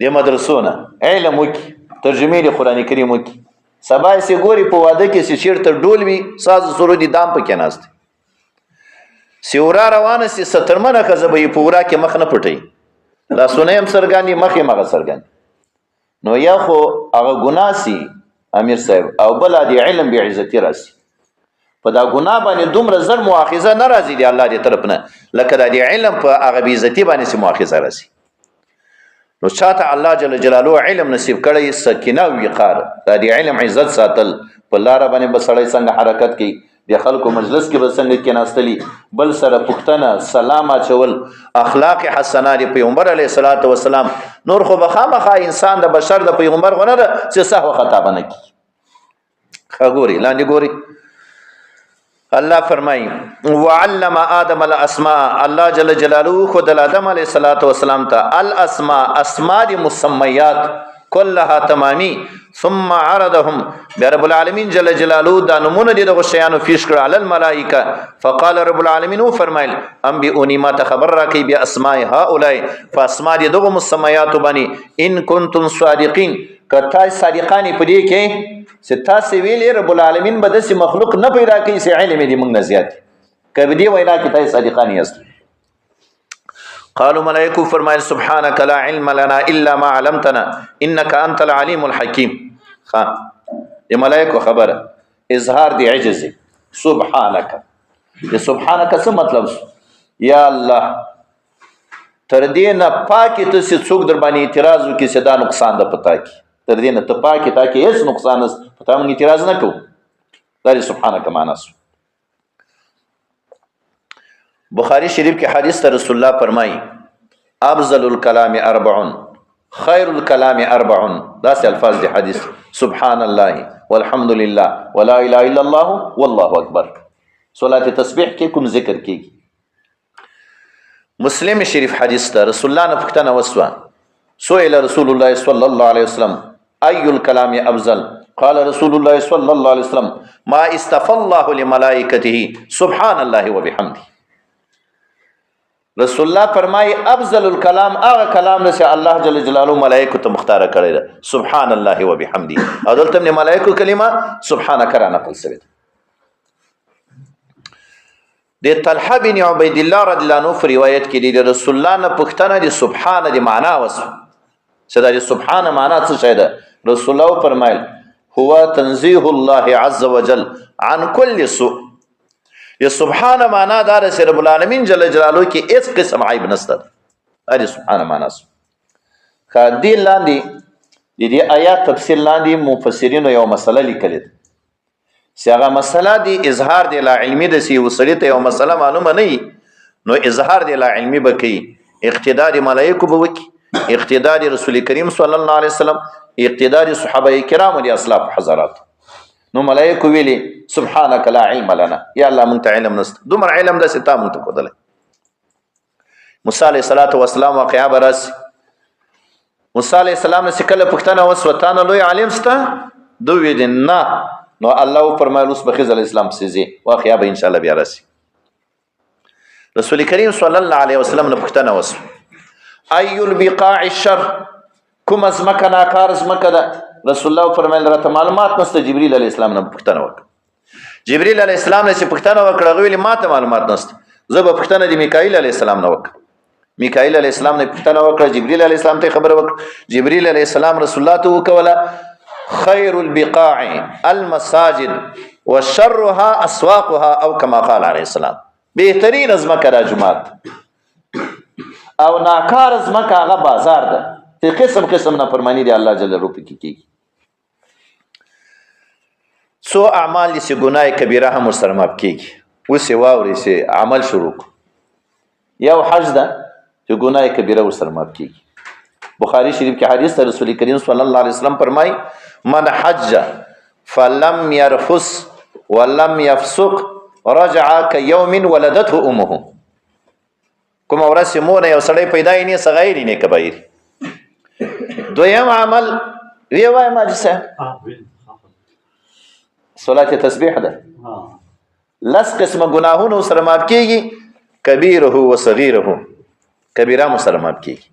Speaker 1: د مدرسونه علم وکي، ترجمه د قران کریم وکي، سبا سي ګوري په واده کې سي چیرته ډول وي ساز سرود دام پکې ناست سی ورا روانه سي سترمنه کزبې په ورا کې مخ نه پټي لا سونیم سرګانی مخې مغه سرګان. نو یا خو هغه ګناسي امیر صاحب او بل دی علم به عزت راسي، په دا ګناه باندې دومره زر مؤاخذه ناراضي دی الله دې طرف نه، لکه دا دی علم په هغه به عزت باندې سي مؤاخذه راسي. نو شاته الله جل جلاله علم نصیب کړی سکینه او وقار، دا دی علم عزت ساتل، په لار باندې بسړی څنګه حرکت کوي، د خلکو مجلس کې به څنګه کېناستلی، بل سره پښتنه سلام اچول، اخلاق حسنه دی پیغمبر علیه الصلاۃ والسلام. نور خو بخامخه انسان د بشر د پیغمبر غونه ده چې سهو خطا بنه کی. خګوري لاندې ګوري الله فرمایي وعلم آدم الاسماء. الله جل جلاله خود آدم علیه الصلاۃ والسلام ته الاسماء اسماء دی مسمیات كلها تمامي ثم عرضهم برب العالمین جل جلاله دا نمونه دي دغه شیانو فیش کړه علی الملائکه. فقال رب العالمین فرمایل انبئونی ما خبر را کی بیا اسماء هؤلاء، فاسماء دي دغه مسمیات باندې ان کنتم صادقین، کته صادقانی پدې کې ستا سی ویلې رب العالمین به د مخلوق نه پیدا کوي سی علم دي موږ نه زیات کبه دی وینا کې تای صادقانی است. قالوا ملائکه فرمایل سبحانك لا علم لنا الا ما علمتنا انك انت العليم الحكيم. دی ملائکه خبره اظهار دی عجز. سبحانك دی سبحانك څه مطلب؟ یا الله تر دې نه پاکي ته څوک در باندې اعتراض وکړي چې دا نقصان ده پتا کی، تر دې نه ته پاکي تا کې هیڅ نقصان است پتا موږ اعتراض نه کوو. دا سبحانك معنا سو. بخاری شریف کې حدیث ته رسول الله فرمایي افضل الكلام 40 خیر الكلام 40. دا سه الفاظ دی حدیث سبحان الله والحمد لله ولا اله الا الله والله اکبر. صلات تسبیح کې کوم ذکر کېږي. مسلم شریف حدیث ته رسول الله نه پوښتنه وسوه سئل رسول الله صلی الله علیه وسلم ای الكلام افضل؟ قال رسول الله صلی الله علیه وسلم ما استفى الله لملائکته سبحان الله وبحمده. رسول الله فرمای افضل الكلام هغه کلام چې الله جل جلاله ملائکه ته مختار کړی ده سبحان الله وبحمده. او دلته نه ملائکه کلمه سبحانك را نقل شوی. د طلحه بن عبید الله رضی الله عنه په روایت کې دی د رسول الله نه پوښتنه د سبحان د معنا وس چې د سبحان معنا څه شی ده. رسول الله فرمایل هو تنزیه الله عز وجل عن كل سوء. یا سبحان معنا دار سره رب العالمین جل جلاله کې هیڅ قسم عیب نشته. اری سبحان معنا سو خدي لاندې د دې آیات تفسیر لاندې مفسرینو یو مسله لیکلې ده چې هغه مسله دی اظهار دی لا علمي د سی وسړی ته یو مسله معلومه نه نو اظهار دی لا علمي بکی اقتداء د ملائکه به وکي اقتداء د رسول کریم صلی الله علیه وسلم اقتداء د صحابه کرام او د اسلاف حضرات. نو ملائکه ویلي سبحانك لا علم لنا یا الله مونږ ته علم نست دومره علم د ستا مونږ ته کودل. موسی علیه السلام واقعا برس موسی علیه السلام نه کله پښتنه وسوتانه لوی عالم ستا دوی دین نه نو الله فرمایل اوس بخیز علیه السلام سيزي واقعا به ان شاء الله بیا راسي. رسول کریم صلی الله علیه وسلم نه پښتنه وس اي البقاع الشر کوم از مکه ناکار از مکه ده. رسول الله فرمایل راته معلومات نشته. جبريل علیه السلام نه پښتنه وک جبريل علیه السلام نه پښتنه وکړه ویلي ماته معلومات نشته. زه به پښتنه د میکائیل علیه السلام نه وک میکائیل علیه السلام نه پښتنه وکړه. جبريل علیه السلام ته خبر وکړه. جبريل علیه السلام رسول الله ته وکوله خير البقاع المساجد وشرها اسواقها او كما قال عليه السلام. بهترین از مکه را جمعات او ناکار از مکه هغه بازار ده. ته قسم قسم نه فرمانی دی الله جل جلاله کې کی سو اعمال دي چې ګناه کبیره هم سره ماف کیږي. اوس واوري چې عمل شروع یو حج ده چې ګناه کبیره سره ماف کیږي. بخاری شریف کې حدیث ته رسول کریم صلی الله علیه وسلم فرمای من حج فلم يرفث ولم يفسق رجع كيوم ولدته امه. کوم ورځ مور یو سړی پیدا یې نه صغیر نه کبیر. دویم عمل وی وای ما جسه صلات تسبیح ده. لس قسم گناهونه سره ماف کیږي کبیره و صغیره. کبیره مو سره ماف کیږي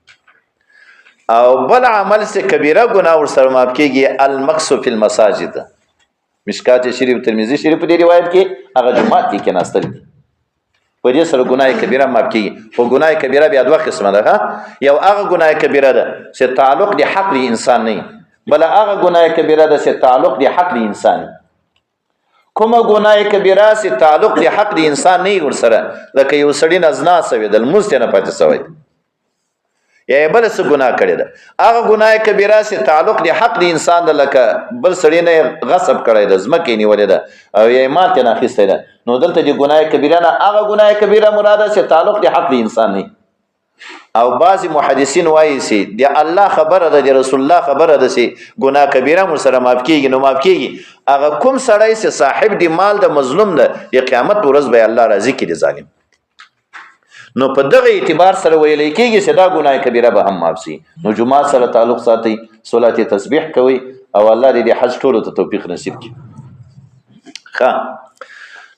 Speaker 1: او بل عمل سے کبیره گناه ور سره ماف کیږي المکث فی المساجد. مشکات شریف ترمذی شریف دی روایت کې هغه جمعات کې کناستل په دې سره ګناه کبیره ماف کیږي. او ګناه کبیره بیا دوه قسمه ده. یو هغه ګناه کبیره ده چې تعلق دی حق دی انسان نه بل هغه ګناه کبیره ده چې تعلق دی حق دی انسان. کومه ګناه کبیره چې تعلق دی حق دی انسان نه ور سره لکه یو سړی نزنا سوی د مست نه پاتې سوی یا بل څه ګناه کړی ده. هغه ګناه کبیره چې تعلق دی حق دی انسان ده لکه بل سړی نه غصب کړی ده ځمکې نیولې ده او یې ماته نه اخیستی ده. نو دلته دی ګناه کبیره نه هغه ګناه کبیره مراده چې تعلق دی حق دی انسان نه. او بعضی محدثین وایي چې دی الله خبره ده دی رسول الله خبره ده چې ګناه کبیره مر سره ماف کیږي. نو ماف کیږي هغه کوم سړی چې صاحب دی مال د مظلوم ده د قیامت ورځ به الله راضي کړي ظالم. نو په دغه اعتبار سره ویل کېږي چې دا ګناه کبیره به هم معاف شي. نو جمعه سره تعلق ساتي صلات تسبیح کوي او الله دې حج ټولو ته توفیق نصیب کړي. ښه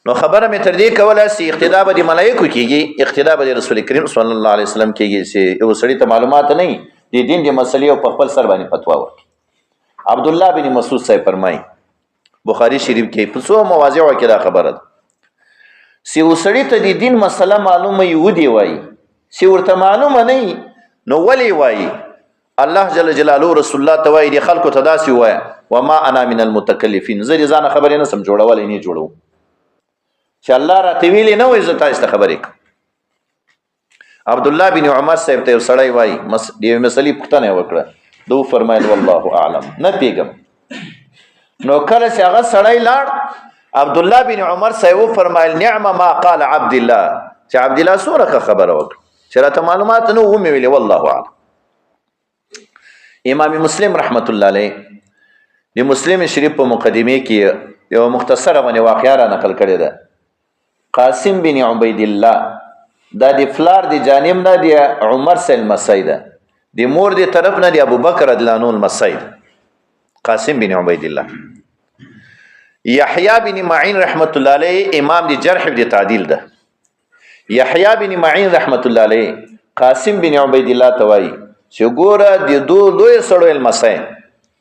Speaker 1: نو خبره مې تر دې کوله چې اقتدا به د ملائکو کېږي اقتدا به د رسول کریم صلی الله علیه وسلم کېږي چې یو سړي ته معلومات نه د دین د مسلې او په خپل سر باندې فتوا ورکړي. عبد الله بن مسعود صاحب فرمایي بخاری شریف کې په څو مواضعو کې دا خبره ده سی وسړی ته د دین مسله معلومه یو دی وای سی ورته معلومه نه نو ولی وای الله جل جلاله رسول الله ته وای دی خلکو ته داسي وای وما انا من المتکلفین زری ځان خبرې نه سم جوړول نه جوړو چې الله را ته ویلې نه وای زته است خبرې. عبد الله بن عمر صاحب ته سړی وای دی مسلې پښتنه وکړه دو فرمایل والله اعلم نه پیګم. نو کله چې هغه سړی لاړ عبد الله بن عمر صاحب فرمایل نعم ما قال عبد الله چې عبد الله سوره خبره وکړه چې راته معلومات نو و مې ویلې والله اعلم. امام مسلم رحمت الله علیه د مسلم شریف په مقدمه کې یو مختصره باندې واقعا را نقل کړی ده. قاسم بن عبید الله دا د فلار د جانب نه دی عمر سره مسعود د مور د طرف نه دی ابو بکر رضی الله عنه مسعود قاسم بن عبید الله. یحیی بن معین رحمت الله علیه امام دی جرح دی تعدیل ده. یحیی بن معین رحمت الله علیه قاسم بن عبید الله توای چې ګوره د دوه لوی سړو المسای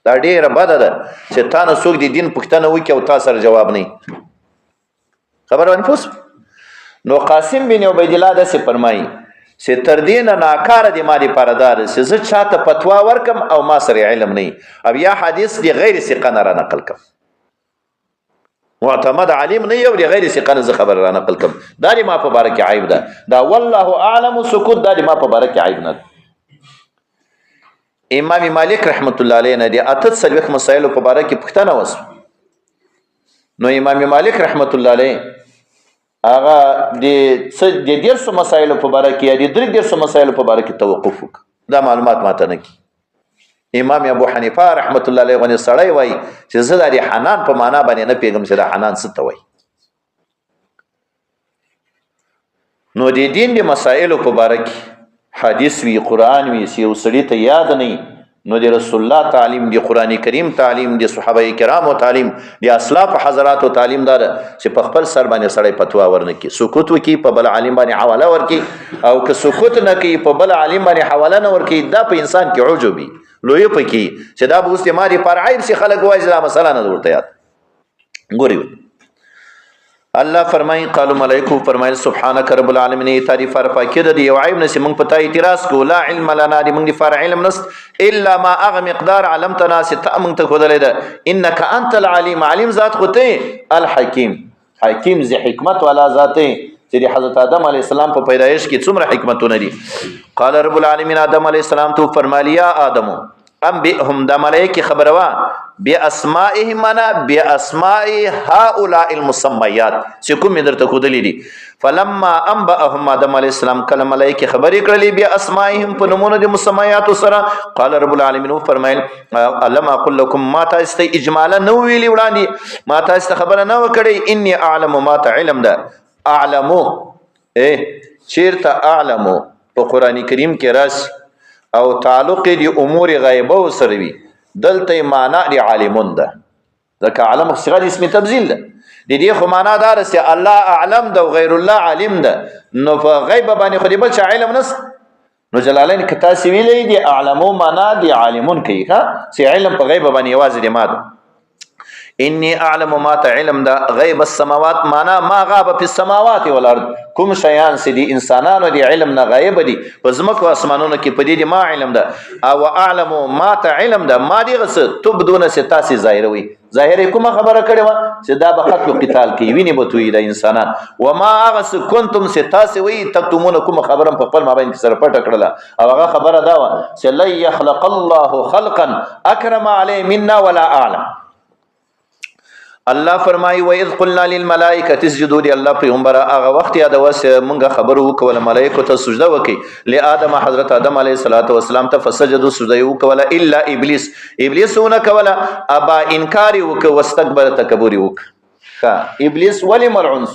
Speaker 1: دا ډیره بده ده چې تا نه څوک د دین پوښتنه وکي او تا سره جواب نه خبر باندې پوس نو قاسم بن عبید الله داسې فرمایي چې تر دې نه ناکاره د ما دپاره دا ده چې زه چاته فتوا ورکم او ما سره علم نه او یا حدیث د غیر ثقه نه رانقل کم معتمد عالم نه یو د غیر ثقه نه زه خبر رانقل کم دا د ما په باره کې عیب ده دا والله اعلم سکوت دا د ما په باره کې عیب نه ده امام مالک رحمت الله علیه نه د 48 مسایلو په باره کې پوښتنه وسوه نو امام مالک رحمت الله علیه هغه د 150 مسایلو په باره کې یا د 300 مسایلو په باره کې توقف وکړ دا معلومات ماته نه کی امام ابو حنیفه رحمت الله علیه غنی سړی وای چې زه د حنان په معنا باندې نه پیغام چې د حنان څه ته وای نو د دین د مسایلو په باره کې حدیث وی قرآن وی سی یو سړي ته یاد نه نو د رسول الله تعلیم د قرآن کریم تعلیم د صحابه کرامو تعلیم د اسلاف حضراتو تعلیم دار چې په خپل سر باندې سړی فتوا ورنه کی سکوت وکي په بل عالم باندې حواله ورکي او که سکوت نه کوي په بل عالم باندې حواله نه ورکي دا په انسان کې عجبي لوی پکې چې دا به اوس د ماري پر عیب سي خلک وایي دا مثلا نه ورته یاد ګوري الله فرمای قالو ملائکو فرمایل سبحانك رب العالمین تعریف رفا کده دی یو عیب نسی مونږ پتا اعتراض کو لا علم لنا دی مونږ دی فار علم نست الا ما اغ مقدار علمتنا ست مونږ ته خدای ده انك انت العلیم علیم ذات خته الحکیم حکیم ذی حکمت والا ذاته چې حضرت آدم علی السلام په پیدایش کې څومره حکمتونه دي قال رب العالمین آدم علی السلام تو فرمالیا آدم انبئهم د ملائکه خبروا باسمائهم منا باسماء هؤلاء المسميات چې کوم درته خودلې دي فلما انبئهم آدم علیه السلام کله ملائکه خبرې کړلې باسمائهم په نمونه د مسميات سره قال رب العالمین فرمایل الم اقول لكم ما تاسو اجمالا نو ویلی وړاندې ما تاسو خبره نه وکړې انی اعلم ما تعلم ده اعلمو چیرته اعلمو په قران کریم کې راس او تعلق دی امور غیبه سره وی دلته معنا دی عالمون ده ځکه عالم صيغه اسم تبذیل ده د دې خو معنا دار چې الله اعلم ده او غیر الله عالم ده نو په غیب باندې خو دی بل څه علم نس نو جلالین کتا سی ویلې دی اعلمو معنا دی عالمون کوي ها چې علم په غیب باندې یوازې دی ماده انی اعلم ما تعلم ده غیب السماوات معنا ما غاب فی السماوات والارض کوم شیان سي دي انسانانو دي علم نه غایب دي پزمکو اسمانونو کې پدې دي ما علم ده او اعلم ما تعلم ده ما دي غس تبدون ستاسي ظاهروي ظاهر کومه خبره کړي وا چې دا به قتل قتال کوي ویني بتوي د انسانان و ما غس کنتم ستاسي وي تکتمون کومه خبره په خپل مابین کې سره پټ کړله او هغه خبره دا و چې لا يخلق الله خلقا اکرم علی منا ولا اعلم الله فرمای و اذ قلنا للملائکه اسجدوا لله پیغمبر هغه وخت یاد وس مونږه خبر وکول ملائکه ته سجده وکي لآدم حضرت آدم علیه السلام ته فسجدوا سجده وکول الا ابلیس ونه کول ابا انکار وک واستكبر تکبر وک ابلیس ولی ملعون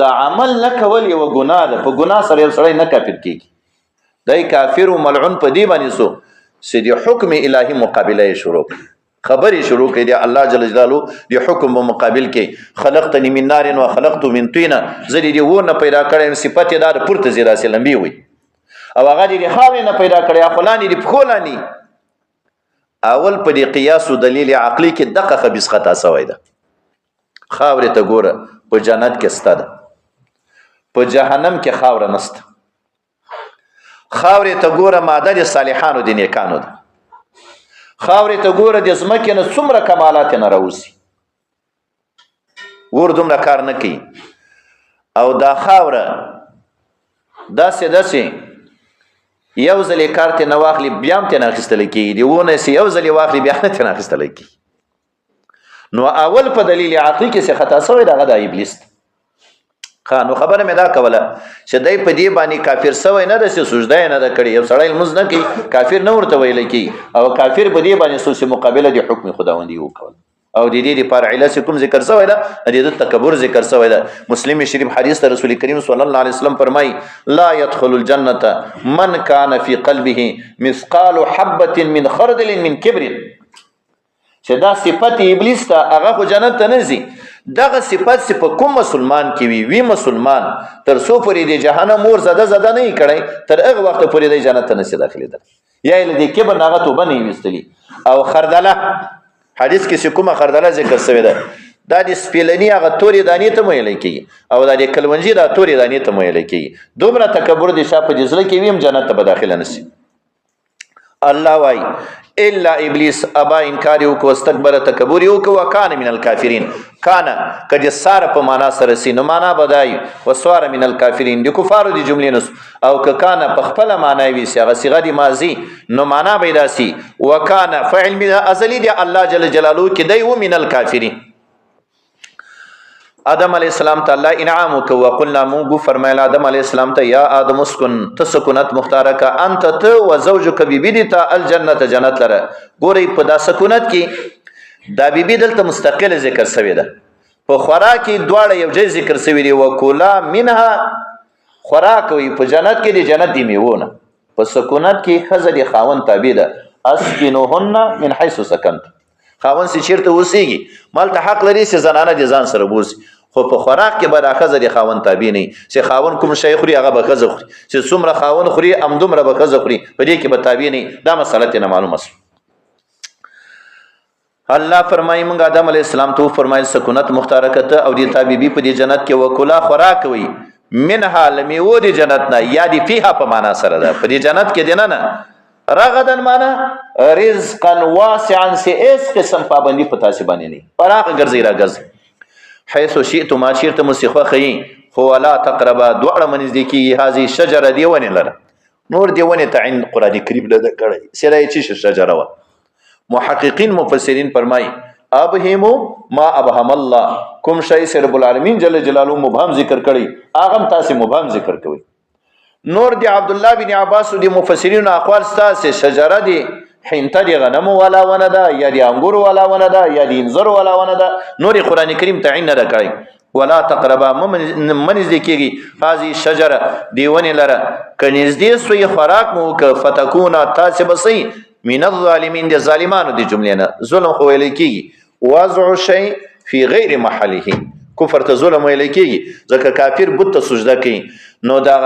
Speaker 1: دا عمل نه کول یو ګناه ده په ګناه سره سړی نه کافر کیږي دای کافر او ملعون په دی باندې سو چې د حکم الهی مقابله شروع خبري شروع کړي دی الله جل جلاله دی حکم په مقابل کې خلقتنی من نار و خلقت من طین زری دی ونه پیدا کړم صفته دار پورته زیرا سلمبي وي او هغه دی خاوې نه پیدا کړی خلانی دی خلانی اول په دی قیاس او دلیل عقلی کې دغه خبيث خطا سوی ده خاورې ته ګوره په جنت کې ستاده په جهنم کې خاور نست خاورې ته ګوره ماده د صالحانو د نیکانو ده خاورې ته ګوره د ځمکې نه څومره کمالات نه راوځي ور دومره کار نه کوي او دا خاوره داسې یو ځلې کار ته نه واخلي بیا هم ته نه اخیستلی کېږي د ونه چې یو ځلې واخلي بیا نه ته نه اخیستلی کېږي نو اول په دلیل عقلي کې څه خطا سوی دغه د ابلیس نو خبره مې دا کوله چې دای په دې باندې کافر سوی نه ده چې سجده نه ده کړې یو سړی لمونځ نه کوي کافر نه ورته ویل کېږي او کافر په دې باندې سوسې مقابله د حکم خداوندي وکول او د دې لپاره علت کوم ذکر سوی ده د تکبر ذکر سوی ده مسلم شریف حدیث ته رسول کریم صلی الله علیه وسلم فرمای لا يدخل الجنه من كان في قلبه مثقال حبه من خردل من كبر چې دا صفت ابلیس ته هغه خو جنت ته نه ځي دغه صفت په کوم مسلمان کې وی مسلمان تر څو پورې د جهنم اور زده نه کړي تر هغه وخت پورې د جنت ته نشي داخليدل یا له دې کبر ناغه توبه نه وستلی او خردله حدیث کې کومه خردله ذکر شوی ده دا د سپیلني هغه تورې دانې ته ویلی کېږي او دا د کلونجي دا تورې دانې ته ویلی کېږي. دومره تکبر د شا په جزله کې ویم جنت ته به داخله نشي. الله وای الا ابلیس ابا انکار یو کو استکبر تکبر یو کو وکانه من الکافرین. کانه کدی ساره په معنا سره سي نو معنا بدای وسواره من الکافرین د کفارو دی جملې نس او ک کانه په خپل معنا وی سی هغه صيغه دی ماضی نو معنا پیدا سي وکانه فعل من ازلی دی الله جل جلاله کې دی و من الکافرین. آدم علیہ السلام ته الله انعام وکړ وقلنا مونږ فرمایل آدم علیہ السلام ته یا آدم اسكن تسكنت مختارک انت ته وزوجک ببدتا الجنه جنت لره. ګوري په دا سکونت کې دا بیبي دلته مستقل ذکر شوی ده. په خوراک کې دواړه یو ځای ذکر شوی دی وکولا منها خوراک وي په جنت کې دی جنت دی میونه. په سکونت کې خزه دی خاون تابع ده اسكنوهن من حيث سكنت. خاون سي چیرته وسیږي مال ته حق لري چې زنانه دي ځان سره بوزي خو په خوراک کې به راخزه دي خاون تابع نه چې خاون کوم شي خوري هغه به خزه خوري چې څومره خاون خوري امدومره به خزه خوري په دې کې به تابع نه. دا مسله ته معلومه سو. الله فرمایي موږ آدم علی السلام ته فرمایل سکونت مختارکته او دي تابعي په دې جنت کې وکلا خوراک وي منها لمیو دي جنت نه یا دي فيها په معنا سره ده په دې جنت کې دي نه رغدن معنا رزقا واسعا سي اس قسم پابندي پتا سي باندې نه فراغ ګرځي را ګرځي حيث شئت ما شئت مسخه خي هو لا تقربا دوړه منځ دي کې هذه شجره دی ونه لره نور دی ونه تعین قران کریم له کړي سره چی شجره و. محققین مفسرین فرمای ابهمو ما ابهم الله کوم شی سر رب العالمین جل جلاله مبهم ذکر کړي اغم تاسو مبهم ذکر کوي. نور دی عبد الله بن عباس دی مفسرین اقوال ستاسه شجره دی حنته دی غنم ولا ونه ده یا دی انګور ولا ونه ده یا دی انځر ولا ونه ده. نور قران کریم تعین نه کړي ولا تقربا من ذکیږي هذه شجره دیونه لره کنيز دی سوی خوراک مو ک فتكونا تاسبسي من الظالمین دی ظالمانو دی جمله نه ظلم خو ویل کیږي وضع شی فی غیر محله کفر ته ظلم ویل کیږي ځکه کافر بت ته سجده کوي نو دا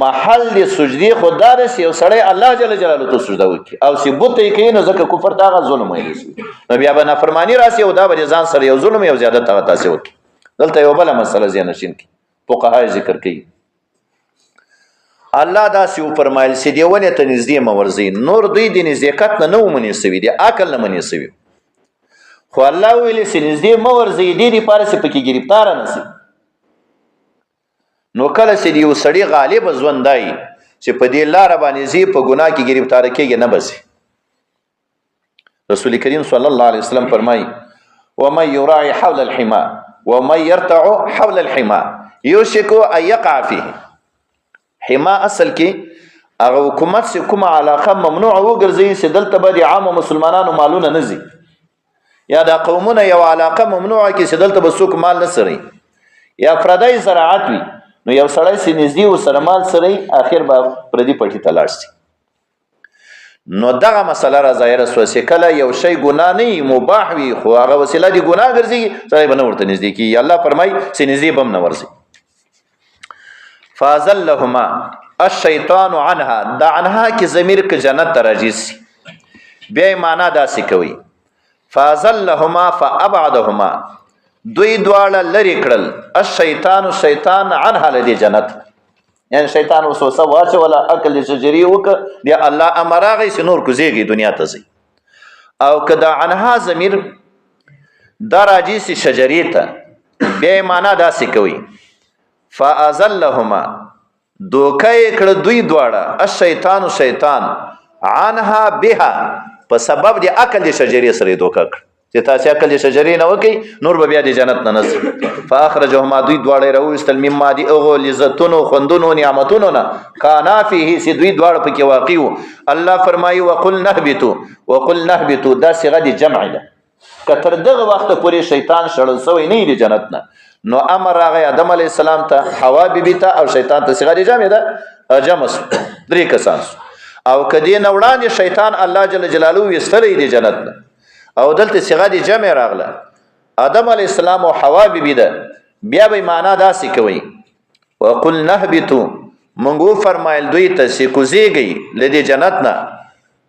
Speaker 1: محل دی سجدی خدای رس یو سړی الله جل جلاله ته سجده وکي او سی بت یې کوي نو ځکه کفر ته ظلم ویل شي نو بیا به نافرمانی راسي او دا به ځان سره یو ظلم یو زیادت هغه تاسو وکي. دلته یو بل مسله زین نشین کی فقهای ذکر کوي الله دا سی فرمایل سی دیونه ته نږدې مورزي نور دوی د نزدېکت نه نو منی سوي دي عقل نه منی سوي خو الله ویل سی نږدې مورزي دي پاره سی پکې گرفتار نه سي. نو کله چې یو سړی غالب ژوندای چې په دې لار باندې زی په ګناه کې گرفتار کېږي نه بسي. رسول کریم صلی الله علیه وسلم فرمای ومن يراعي حول الحما ومن يرتع حول الحما يوشك ان يقع فيه. حما اصل کې هغه حکومت سے کومه علاقه ممنوع وګرځي چې دلته به عام مسلمانانو مالونه نزي یا د قومونه یو علاقه ممنوعه کې چې دلته به څوک مال نسري یا فرادای زراعت وي نو یو سړی سي نږدې و سره مال سره اخر به پردي پټي تلاش سي. نو دغه مسله را ظاهره سو چې کله یو شی ګناه نه مباح وي خو هغه وسیله دی ګناه ګرځي سړی به نه ورته نږدې کیږي. الله فرمای چې نږدې بم نه ورسي. فازلهما الشیطان عنها دا عنها کی ضمیر ک جنت تراجیس بیا معنا داسې کوي فازلهما فابعدهما دوی دواړه لری کړل الشیطان شیطان عنها لدی جنت یعنی شیطان وسوسه واچ ولا عقل شجری وک دی الله امرغه س نور کوزیږي دنیا ته زی او کدا عنها ضمیر دراجیس شجری ته بیا معنا داسې کوي فازلهما دوکای کړه دوی دواړه الشیطان شیطان عنها بها په سبب دی عقل شجری سره دوکا کړ چې تاسو عقل شجری نه وکي نور به بیا د جنت نه نس فاخرجهما دوی دواړه راوستل مما دی اوغه لذتونو خوندونو نعمتونو نه کانا فيه سي دوی دواړه پکې واقعو. الله فرمایي وقل نهبتوا دا صيغه دی جمع ده کتر دغه وخت پورې شیطان شړل سوی نه دی جنت نه نو امر راغی آدم علی السلام ته حوا بیبی ته او شیطان ته صيغه دی جمع ده جمع درې کسان او کدی نه وړاندې شیطان الله جل جلاله وستلې دی جنت نه او دلته صيغه دی جمع راغله آدم علی السلام او حوا بیبی ده بیا به معنا داسې کوي وقل نهبتوا منغو فرمایل دوی ته سی کوزیږي لدی جنت نه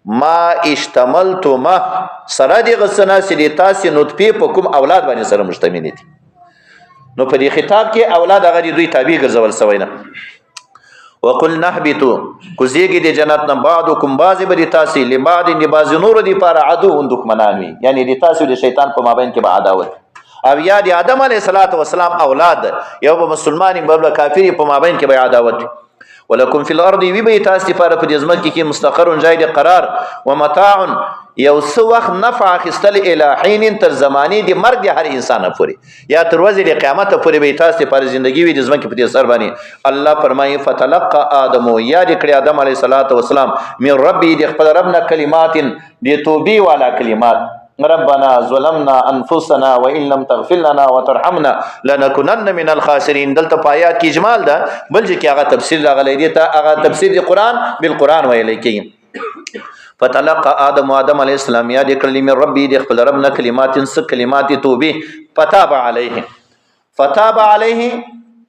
Speaker 1: ما اشتملتم سره د غسنا سری تاسو نطفه په کوم اولاد باندې سره مشتمل دي نو په دې خطاب کې اولاد هغه دوی تابع ګرځول سوی نه وقل نهبتوا کوزیږي د جنت نه بعضکم بعض به تاسو لبعض لبعض نور دي پر عدو دښمنان وي یعنی د تاسو د شیطان په مابین کې به عداوت او یا د آدم علیه السلام اولاد یو به مسلمان بل کافر په مابین کې به عداوت ولکم فی الارض وی به تاسو لپاره په ځمکه کې مستقر جای د قرار و متاع یو څو وخت نفع اخستل الہین تر زمانی د مرګ د هر انسان پورې یا تر ورځې د قیامت پورې به تاسو لپاره ژوندۍ وي د ځمکې په دې سر باندې الله فرمایي فتلقى آدم یا د کړي آدم علیه السلام من ربي د خپل ربنا کلمات د توبې والا کلمات ربنا ظلمنا انفسنا وان لم تغفر لنا وترحمنا لنكونن من الخاسرين دلته پایات کې اجمال ده بل چې هغه تفسیر راغلی دی ته هغه تفسیر دی قران بالقران ویل کی فتلقى آدم علیه السلام یا د کلمې من ربي د خپل ربنا کلمات کلمات توبې فتاب علیه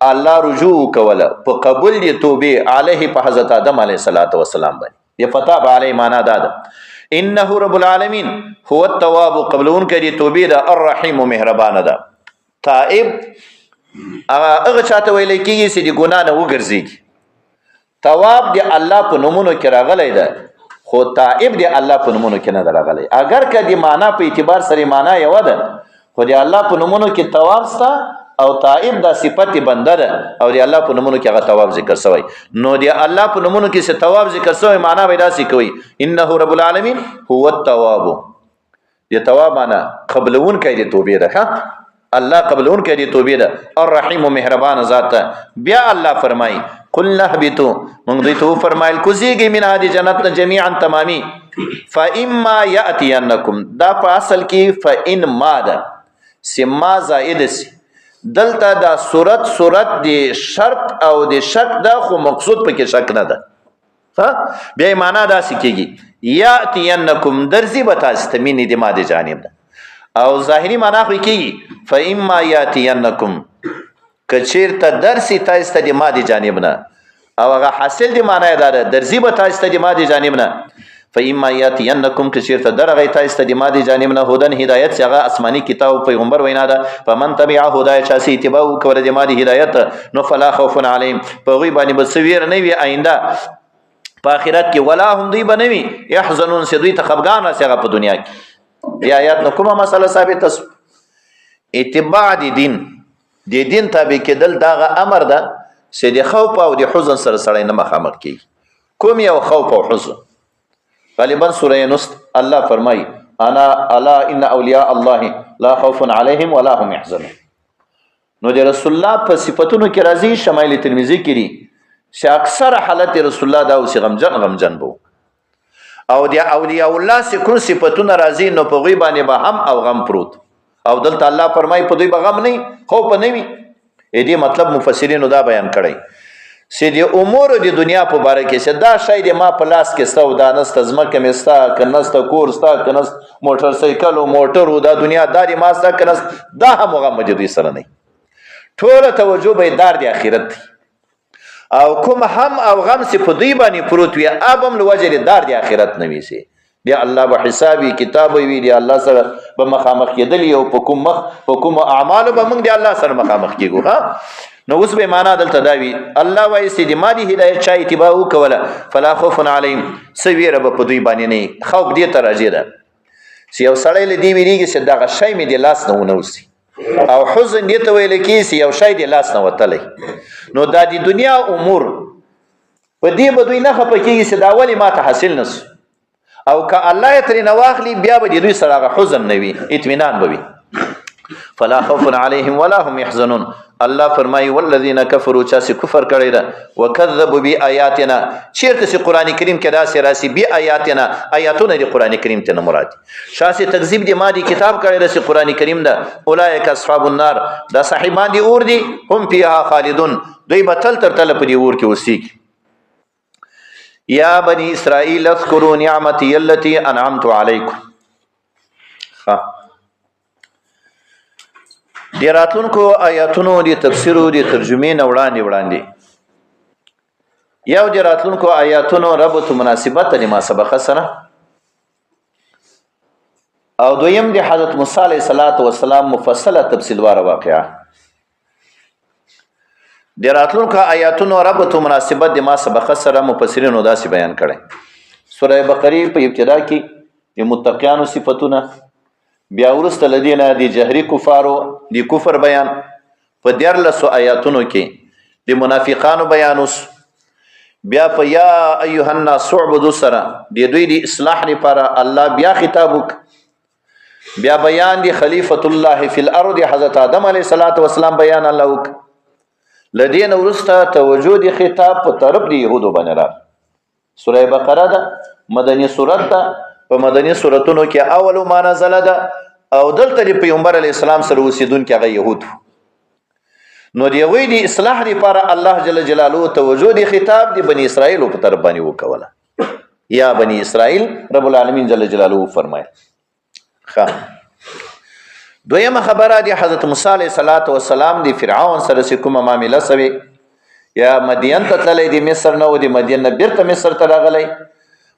Speaker 1: الله رجوع کوله په قبول دی توبې علیه په حضرت آدم علیه السلام باندې دی فتاب علیه معنا ده انه رب العالمین هو التواب قبلون کړي توبې ده الرحیم مهربان ده تائب هغه چاته ویل کېږي چې د ګناه نه وګرځي تواب دی الله په نومونو کې راغلی ده خو تائب دی الله په نومونو کې نه راغلی اگر که د معنا په اعتبار سره معنا یو ده خو د الله په نومونو کې تواب ستا او تائب دا صفت بنده ده او دی الله په نومونو کې هغه تواب ذکر شوی نو دی الله په نومونو کې څه تواب ذکر شوی معنا به داسې کوي انه رب العالمین هو التواب دی تواب معنا قبلون کوي د توبې ده ها الله قبلون کوي د توبې ده الرحیم مهربان ذات بیا الله فرمای قل نهبتوا من ذیتو فرمایل کوزیږي من هدي جنت جميعا تمامي فاما ياتينكم دا په اصل کې فان ما ده سما زائد سي دلته دا صورت دی شرط او دی شک دا خو مقصود پکې شک نه ده بیا معنا دا سکیږي یاتینکم درزی بتا استمینی دی ما دی جانب ده او ظاهری معنا خو کیږي فاما یاتینکم کچیر ته درسی تاسو دی ما دی جانب نه او هغه حاصل دی معنا ده درزی بتا است دی ما دی جانب نه فإما ياتينكم كثير تدرغ تاسو د ماده جانب نه هدن هدایت څنګه آسماني کتاب پیغمبر وینا ده فمن تبع هدايه شاسي اتباع کوله د ماده هدایت نو فلا خوف عليهم په غي باندې بسویر نه وي آینده په آخرت کې ولا هم دوی بنوي يحزنون سدوی تخفغان راځي په دنیا کې دی آیات نو کومه مسله ثابت اتباع د دین تابع کېدل دا امر ده چې د خوف او د حزن سره سره نه مخامخ کی کوم یو خوف او حزن غالبا سوره نص الله فرمای انا الا ان اولیاء الله لا خوف عليهم ولا هم يحزنون نو د رسول الله په صفاتونو کې راځي شمایل ترمذی کړي چې اکثر حالت رسول الله دا اوس غمجن بو او د اولیاء الله سکون صفاتونه راځي نو په غي باندې به هم او غم پروت او دلته الله فرمای په دوی به غم نه خوف نه وي دې مطلب مفسرینو دا بیان کړي چې د امور د دنیا په باره کې چې دا شی د ما په لاس کې ستا او دا نسته ځمکه مې ستا که نسته کور ستا که نسته موټر سایکل او موټر دا دنیا دا د ما ستا که نسته دا هم غم د دوی سره نه ټوله توجه به دار د آخرت دی او کوم هم او غم چې په دوی باندې پروت وي اب هم له وجې د دار د آخرت نه وي سي دی الله به حسابي کتاب وي دی الله سره به مخامخ کېدلی او په کوم اعمالو به موږ دی الله سره مخامخ کېږو ها نو اوس به معنا دلته دا وی الله وایي چې د مادي هدایت چا اتباع وکوله فلا خوف علیهم سویره به په دوی باندې نه خوف دې ته راځي ده چې یو سړی له دې ویریږي چې دغه شی مې د لاس نه ونوسي او حزن دې ته ویل کېږي چې یو شی د لاس نه وتلی نو دا د دنیا امور په دې به دوی نه خفه کېږي چې دا ولې ماته حاصل نسو او که الله یې ترې نه واخلي بیا به د دوی سره هغه حزن نه وي اطمینان به وي فلا خوف عليهم ولا هم يحزنون الله فرمایي والذین کفروا چا کفر کړی ده وکذبوا بآیاتنا چیرته چې قران کریم کې دا سراسي بآیاتنا آیاتونه د قران کریم ته مراد شاسي تکذیب دی مادي کتاب کړی ده چې قران کریم ده اولئک اصحاب النار دا صاحبان دي اور دي هم فيها خالدون دوی بتل تر تل په دې اور کې اوسي یا بني اسرائیل اذكروا نعمتي التي انعمت عليكم دی راتلونکو آیاتونو دی تفسیرو دی ترجمه نه وړاندې یو دی راتلونکو آیاتونو ربط مناسبت لما سبق سره او دویم د حضرت موسی علیه السلام مفصله تفصیل واره واقعه د راتلونکو آیاتونو ربط او مناسبت د ما سبق سره مفسرینو داسې بیان کړي. سوره بقره په ابتدا کې د متقینو صفاتونه، بیا ورسته لدینه د جهري کفارو د کفر بیان، په 14 آیاتونو کې د منافقانو بیان اوس، بیا په یا ایها الناس اعبدوا سره د دوی د اصلاح لپاره الله بیا خطاب وک، بیا بیان دی خلیفۃ الله فی الارض حضرت آدم علیه السلام بیان الله وک. لدین ورسته توجه دی خطاب په طرف دی يهودو باندې را. سوره بقره ده مدنی سورت ده، په مدنی سورتونو کې اول ما نزل ده او دلته د پیغمبر علی السلام سره اوسیدونکي هغه يهود. نو دی وی دی اصلاح لپاره الله جل جلاله توجه دی خطاب دی بنی اسرائیل په طرف باندې وکوله. یا بنی اسرائیل رب العالمین جل جلاله فرمایي. دویمه خبره دی حضرت موسی علیه السلام دی فرعون سره کومه معامله سوي، یا مدین ته تللی دی مصر نه و دی مدین نه بیرته مصر ته راغلی.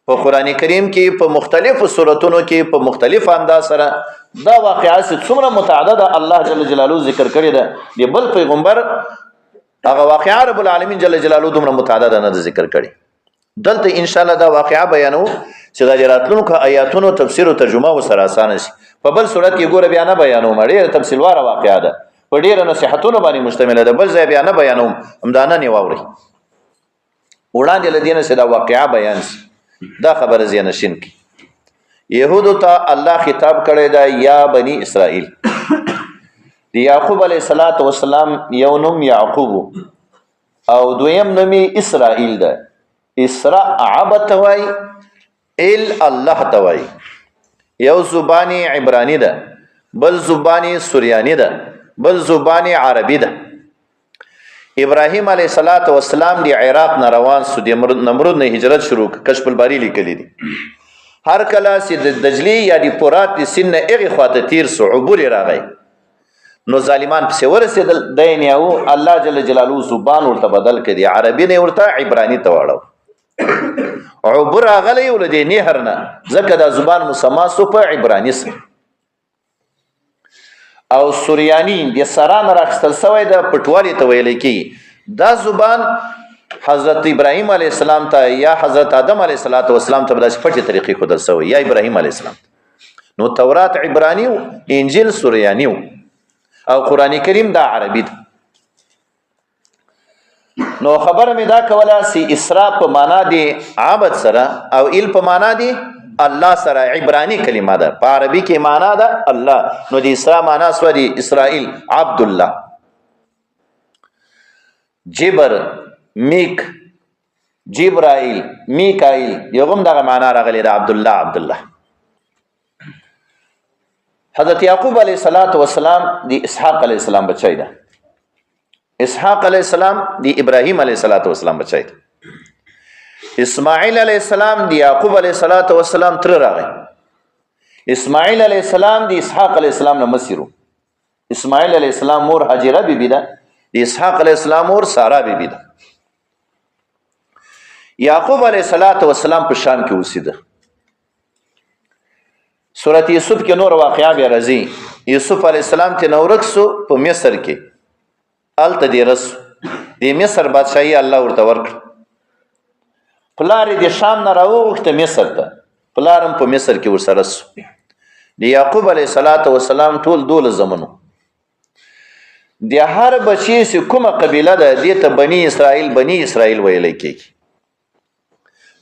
Speaker 1: په قران کریم کې په مختلفو سورتونو کې په مختلف انداز سره دا واقعات څومره متعدده الله جل جلاله ذکر کړی ده. دی بل پیغمبر هغه واقعات رب العالمین جل جلاله دومره متعدده نه ذکر کړي. دلته ان شاء الله دا واقعا بیانو چې د راتلونکو آیاتونو تفسیر او ترجمه وسره اسانه شي. په بل صورت کې ګوره بیا نه بیانوم، ډېر تفصیل واره واقعا ده، په ډېر نصيحتونو باندې مشتمل ده، بل ځای بیا نه بیانوم، همدانه نه واوري. وړاندې لدینه چې دا واقعا بیان شي، دا خبره زیانه شین کی. يهودو ته الله خطاب کړی دا یا بنی اسرائیل. دی یعقوب علیه السلام یو نوم یعقوب او دویم نومي اسرائیل ده. اسراء عبد توای ال الله توای، یو زبانی عبرانی ده، بل زبانی سوریانی ده، بل زبانی عربی ده. ابراهیم علیه السلام دی عراق نه روان سو، د نمرود نه هجرت شروع، کشف الباری لیکلی دي. هر کله چې د دجلی یا د فرات د سین نه هغه خواته تیر سو عبور راغی، نو ظالمان پسې ورسېدل. دین یو الله جل جلاله زبان ورته بدل کړي، عربی نه ورته عبرانی ته واړو. عبور راغلی ولدي نهر نه، ځکه دا زبان مسما سو په عبرانی سره. او سوریانی د سران راخستل سوی د پټوالی ته ویل کی. دا زبان حضرت ابراهیم علیه السلام ته یا حضرت آدم علیه السلام ته په پټه طریقې خودل سوی، یا ابراهیم علیه السلام. نو تورات عبرانی او انجیل سوریانی او قران کریم دا عربی ده. نو خبره می دا کوله سی اسراء په معنا دی عبادت سره او ال په معنا دی الله سره، عبرانی کلمه ده، په عربي کې معنا ده الله. نو د اسراء معنا سو دی اسرائیل عبد الله. جبر میک جبرائیل میکائیل یوغم دغه معنا راغلی ده عبد الله. حضرت یعقوب علیه السلام دی اسحاق علیه السلام بچی ده. اسحاق علیه السلام دی ابراهیم علیه السلام بچی ده. اسماعیل علیه السلام دی یعقوب علیه السلام تر راغی. اسماعیل علیه السلام دی اسحاق علیه السلام نه مسیرو. اسماعیل علیه السلام مور هاجره بیبی ده، دی اسحاق علیه السلام مور سارا بیبی ده. یعقوب علیه السلام په شام کې اوسیده. سورۃ یوسف کې نور واقعا بیا راځي. یوسف علیه السلام ته نورک سو په مصر کې، الته دی رس دی مصر بادشاہي الله ورته ورکړ. پلار د شام نه راوغته مصر ته، پلارم په مصر کې ورسره سو. د یعقوب علیه السلام ټول 12 زمنو. د هر بچی چې کومه قبیله ده دې ته بنی اسرائیل ویل کېږي.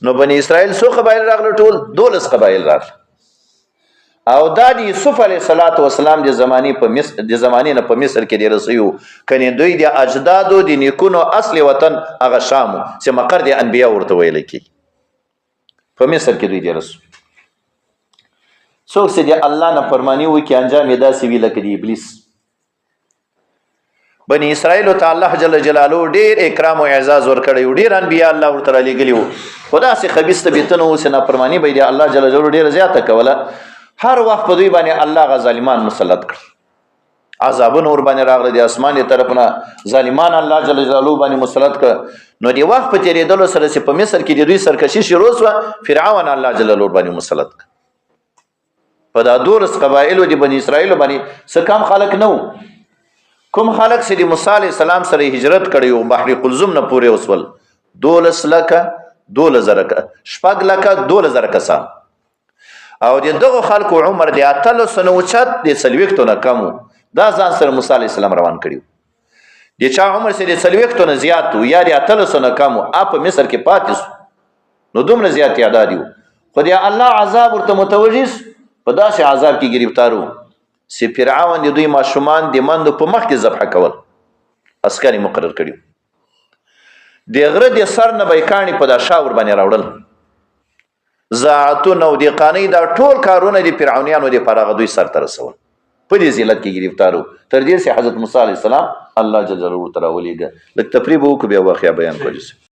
Speaker 1: نو بنی اسرائیل څو قبایل راغله؟ ټول 12 قبایل راغله. او دا د یوسف علیه السلام د زمانې نه په مصر کې دی رسیو. کني دوی د اجدادو د نیکونو اصلي وطن هغه شام چې مقر د انبیا ورته ویل کی، په مصر کې دوی دی رسو. څوک چې د الله نه فرمانی وي کې انجام یې داسې وی لکه د ابلیس. بنی اسرائیل ته الله جل جلاله ډیر اکرام او اعزاز ورکړی، ډیر انبیا الله ورته لګلی وو. خدا سي خبيث ته بیتنه اوس نه فرمانی به دی الله جل جلاله ډیر زیاته کوله. هر وخت په دوی باندې الله غ ظالمان مسلط کړ، عذابونه ور باندې راغله د اسماني طرفونه، ظالمان الله جل جلاله باندې مسلط کړ. نو دی وخت په تیریدلو سره چې په مصر کې د دوی سرکشي شروع شو، فرعون الله جل جلاله باندې مسلط کړ. په دا 12 قبایلو د بنی اسرائیل باندې څه کم خلک نه وو. کوم خلک چې د موسی علیه السلام سره هجرت کړی وو بحر قلزم نه پورې وسول 12 لکه 12,000 شپږ لکه 12,000 کسان. او د دغه خلکو عمر د 8 سنو اوچت د 40 نه کم وو. دا ځان سره موسی علیه السلام روان کړی. د چا عمر سره د 40 نه زیات وو یا د 8 سنو کم وو په مصر کې پاتې شو. نو دومره زیات تعداد یو. خو د الله عذاب ورته متوجه په داسې عذاب کې گرفتارو چې فرعون د دوی ماشومان د مندو په مخ کې ذبح کول عسکري مقرر کړیو. د غره د سر نه بیکانی په دا شاور باندې راوړل زاعتون او د قانی دا ټول کارونه د فرعونانو د پراغ دوی سر ته رسول په دې ذلت کې گرفتارو. تر دې چې حضرت موسی علیه السلام الله جل جلاله تعالی ولېګه لک تفریب وکړو بیا واقعیا بیان کوي.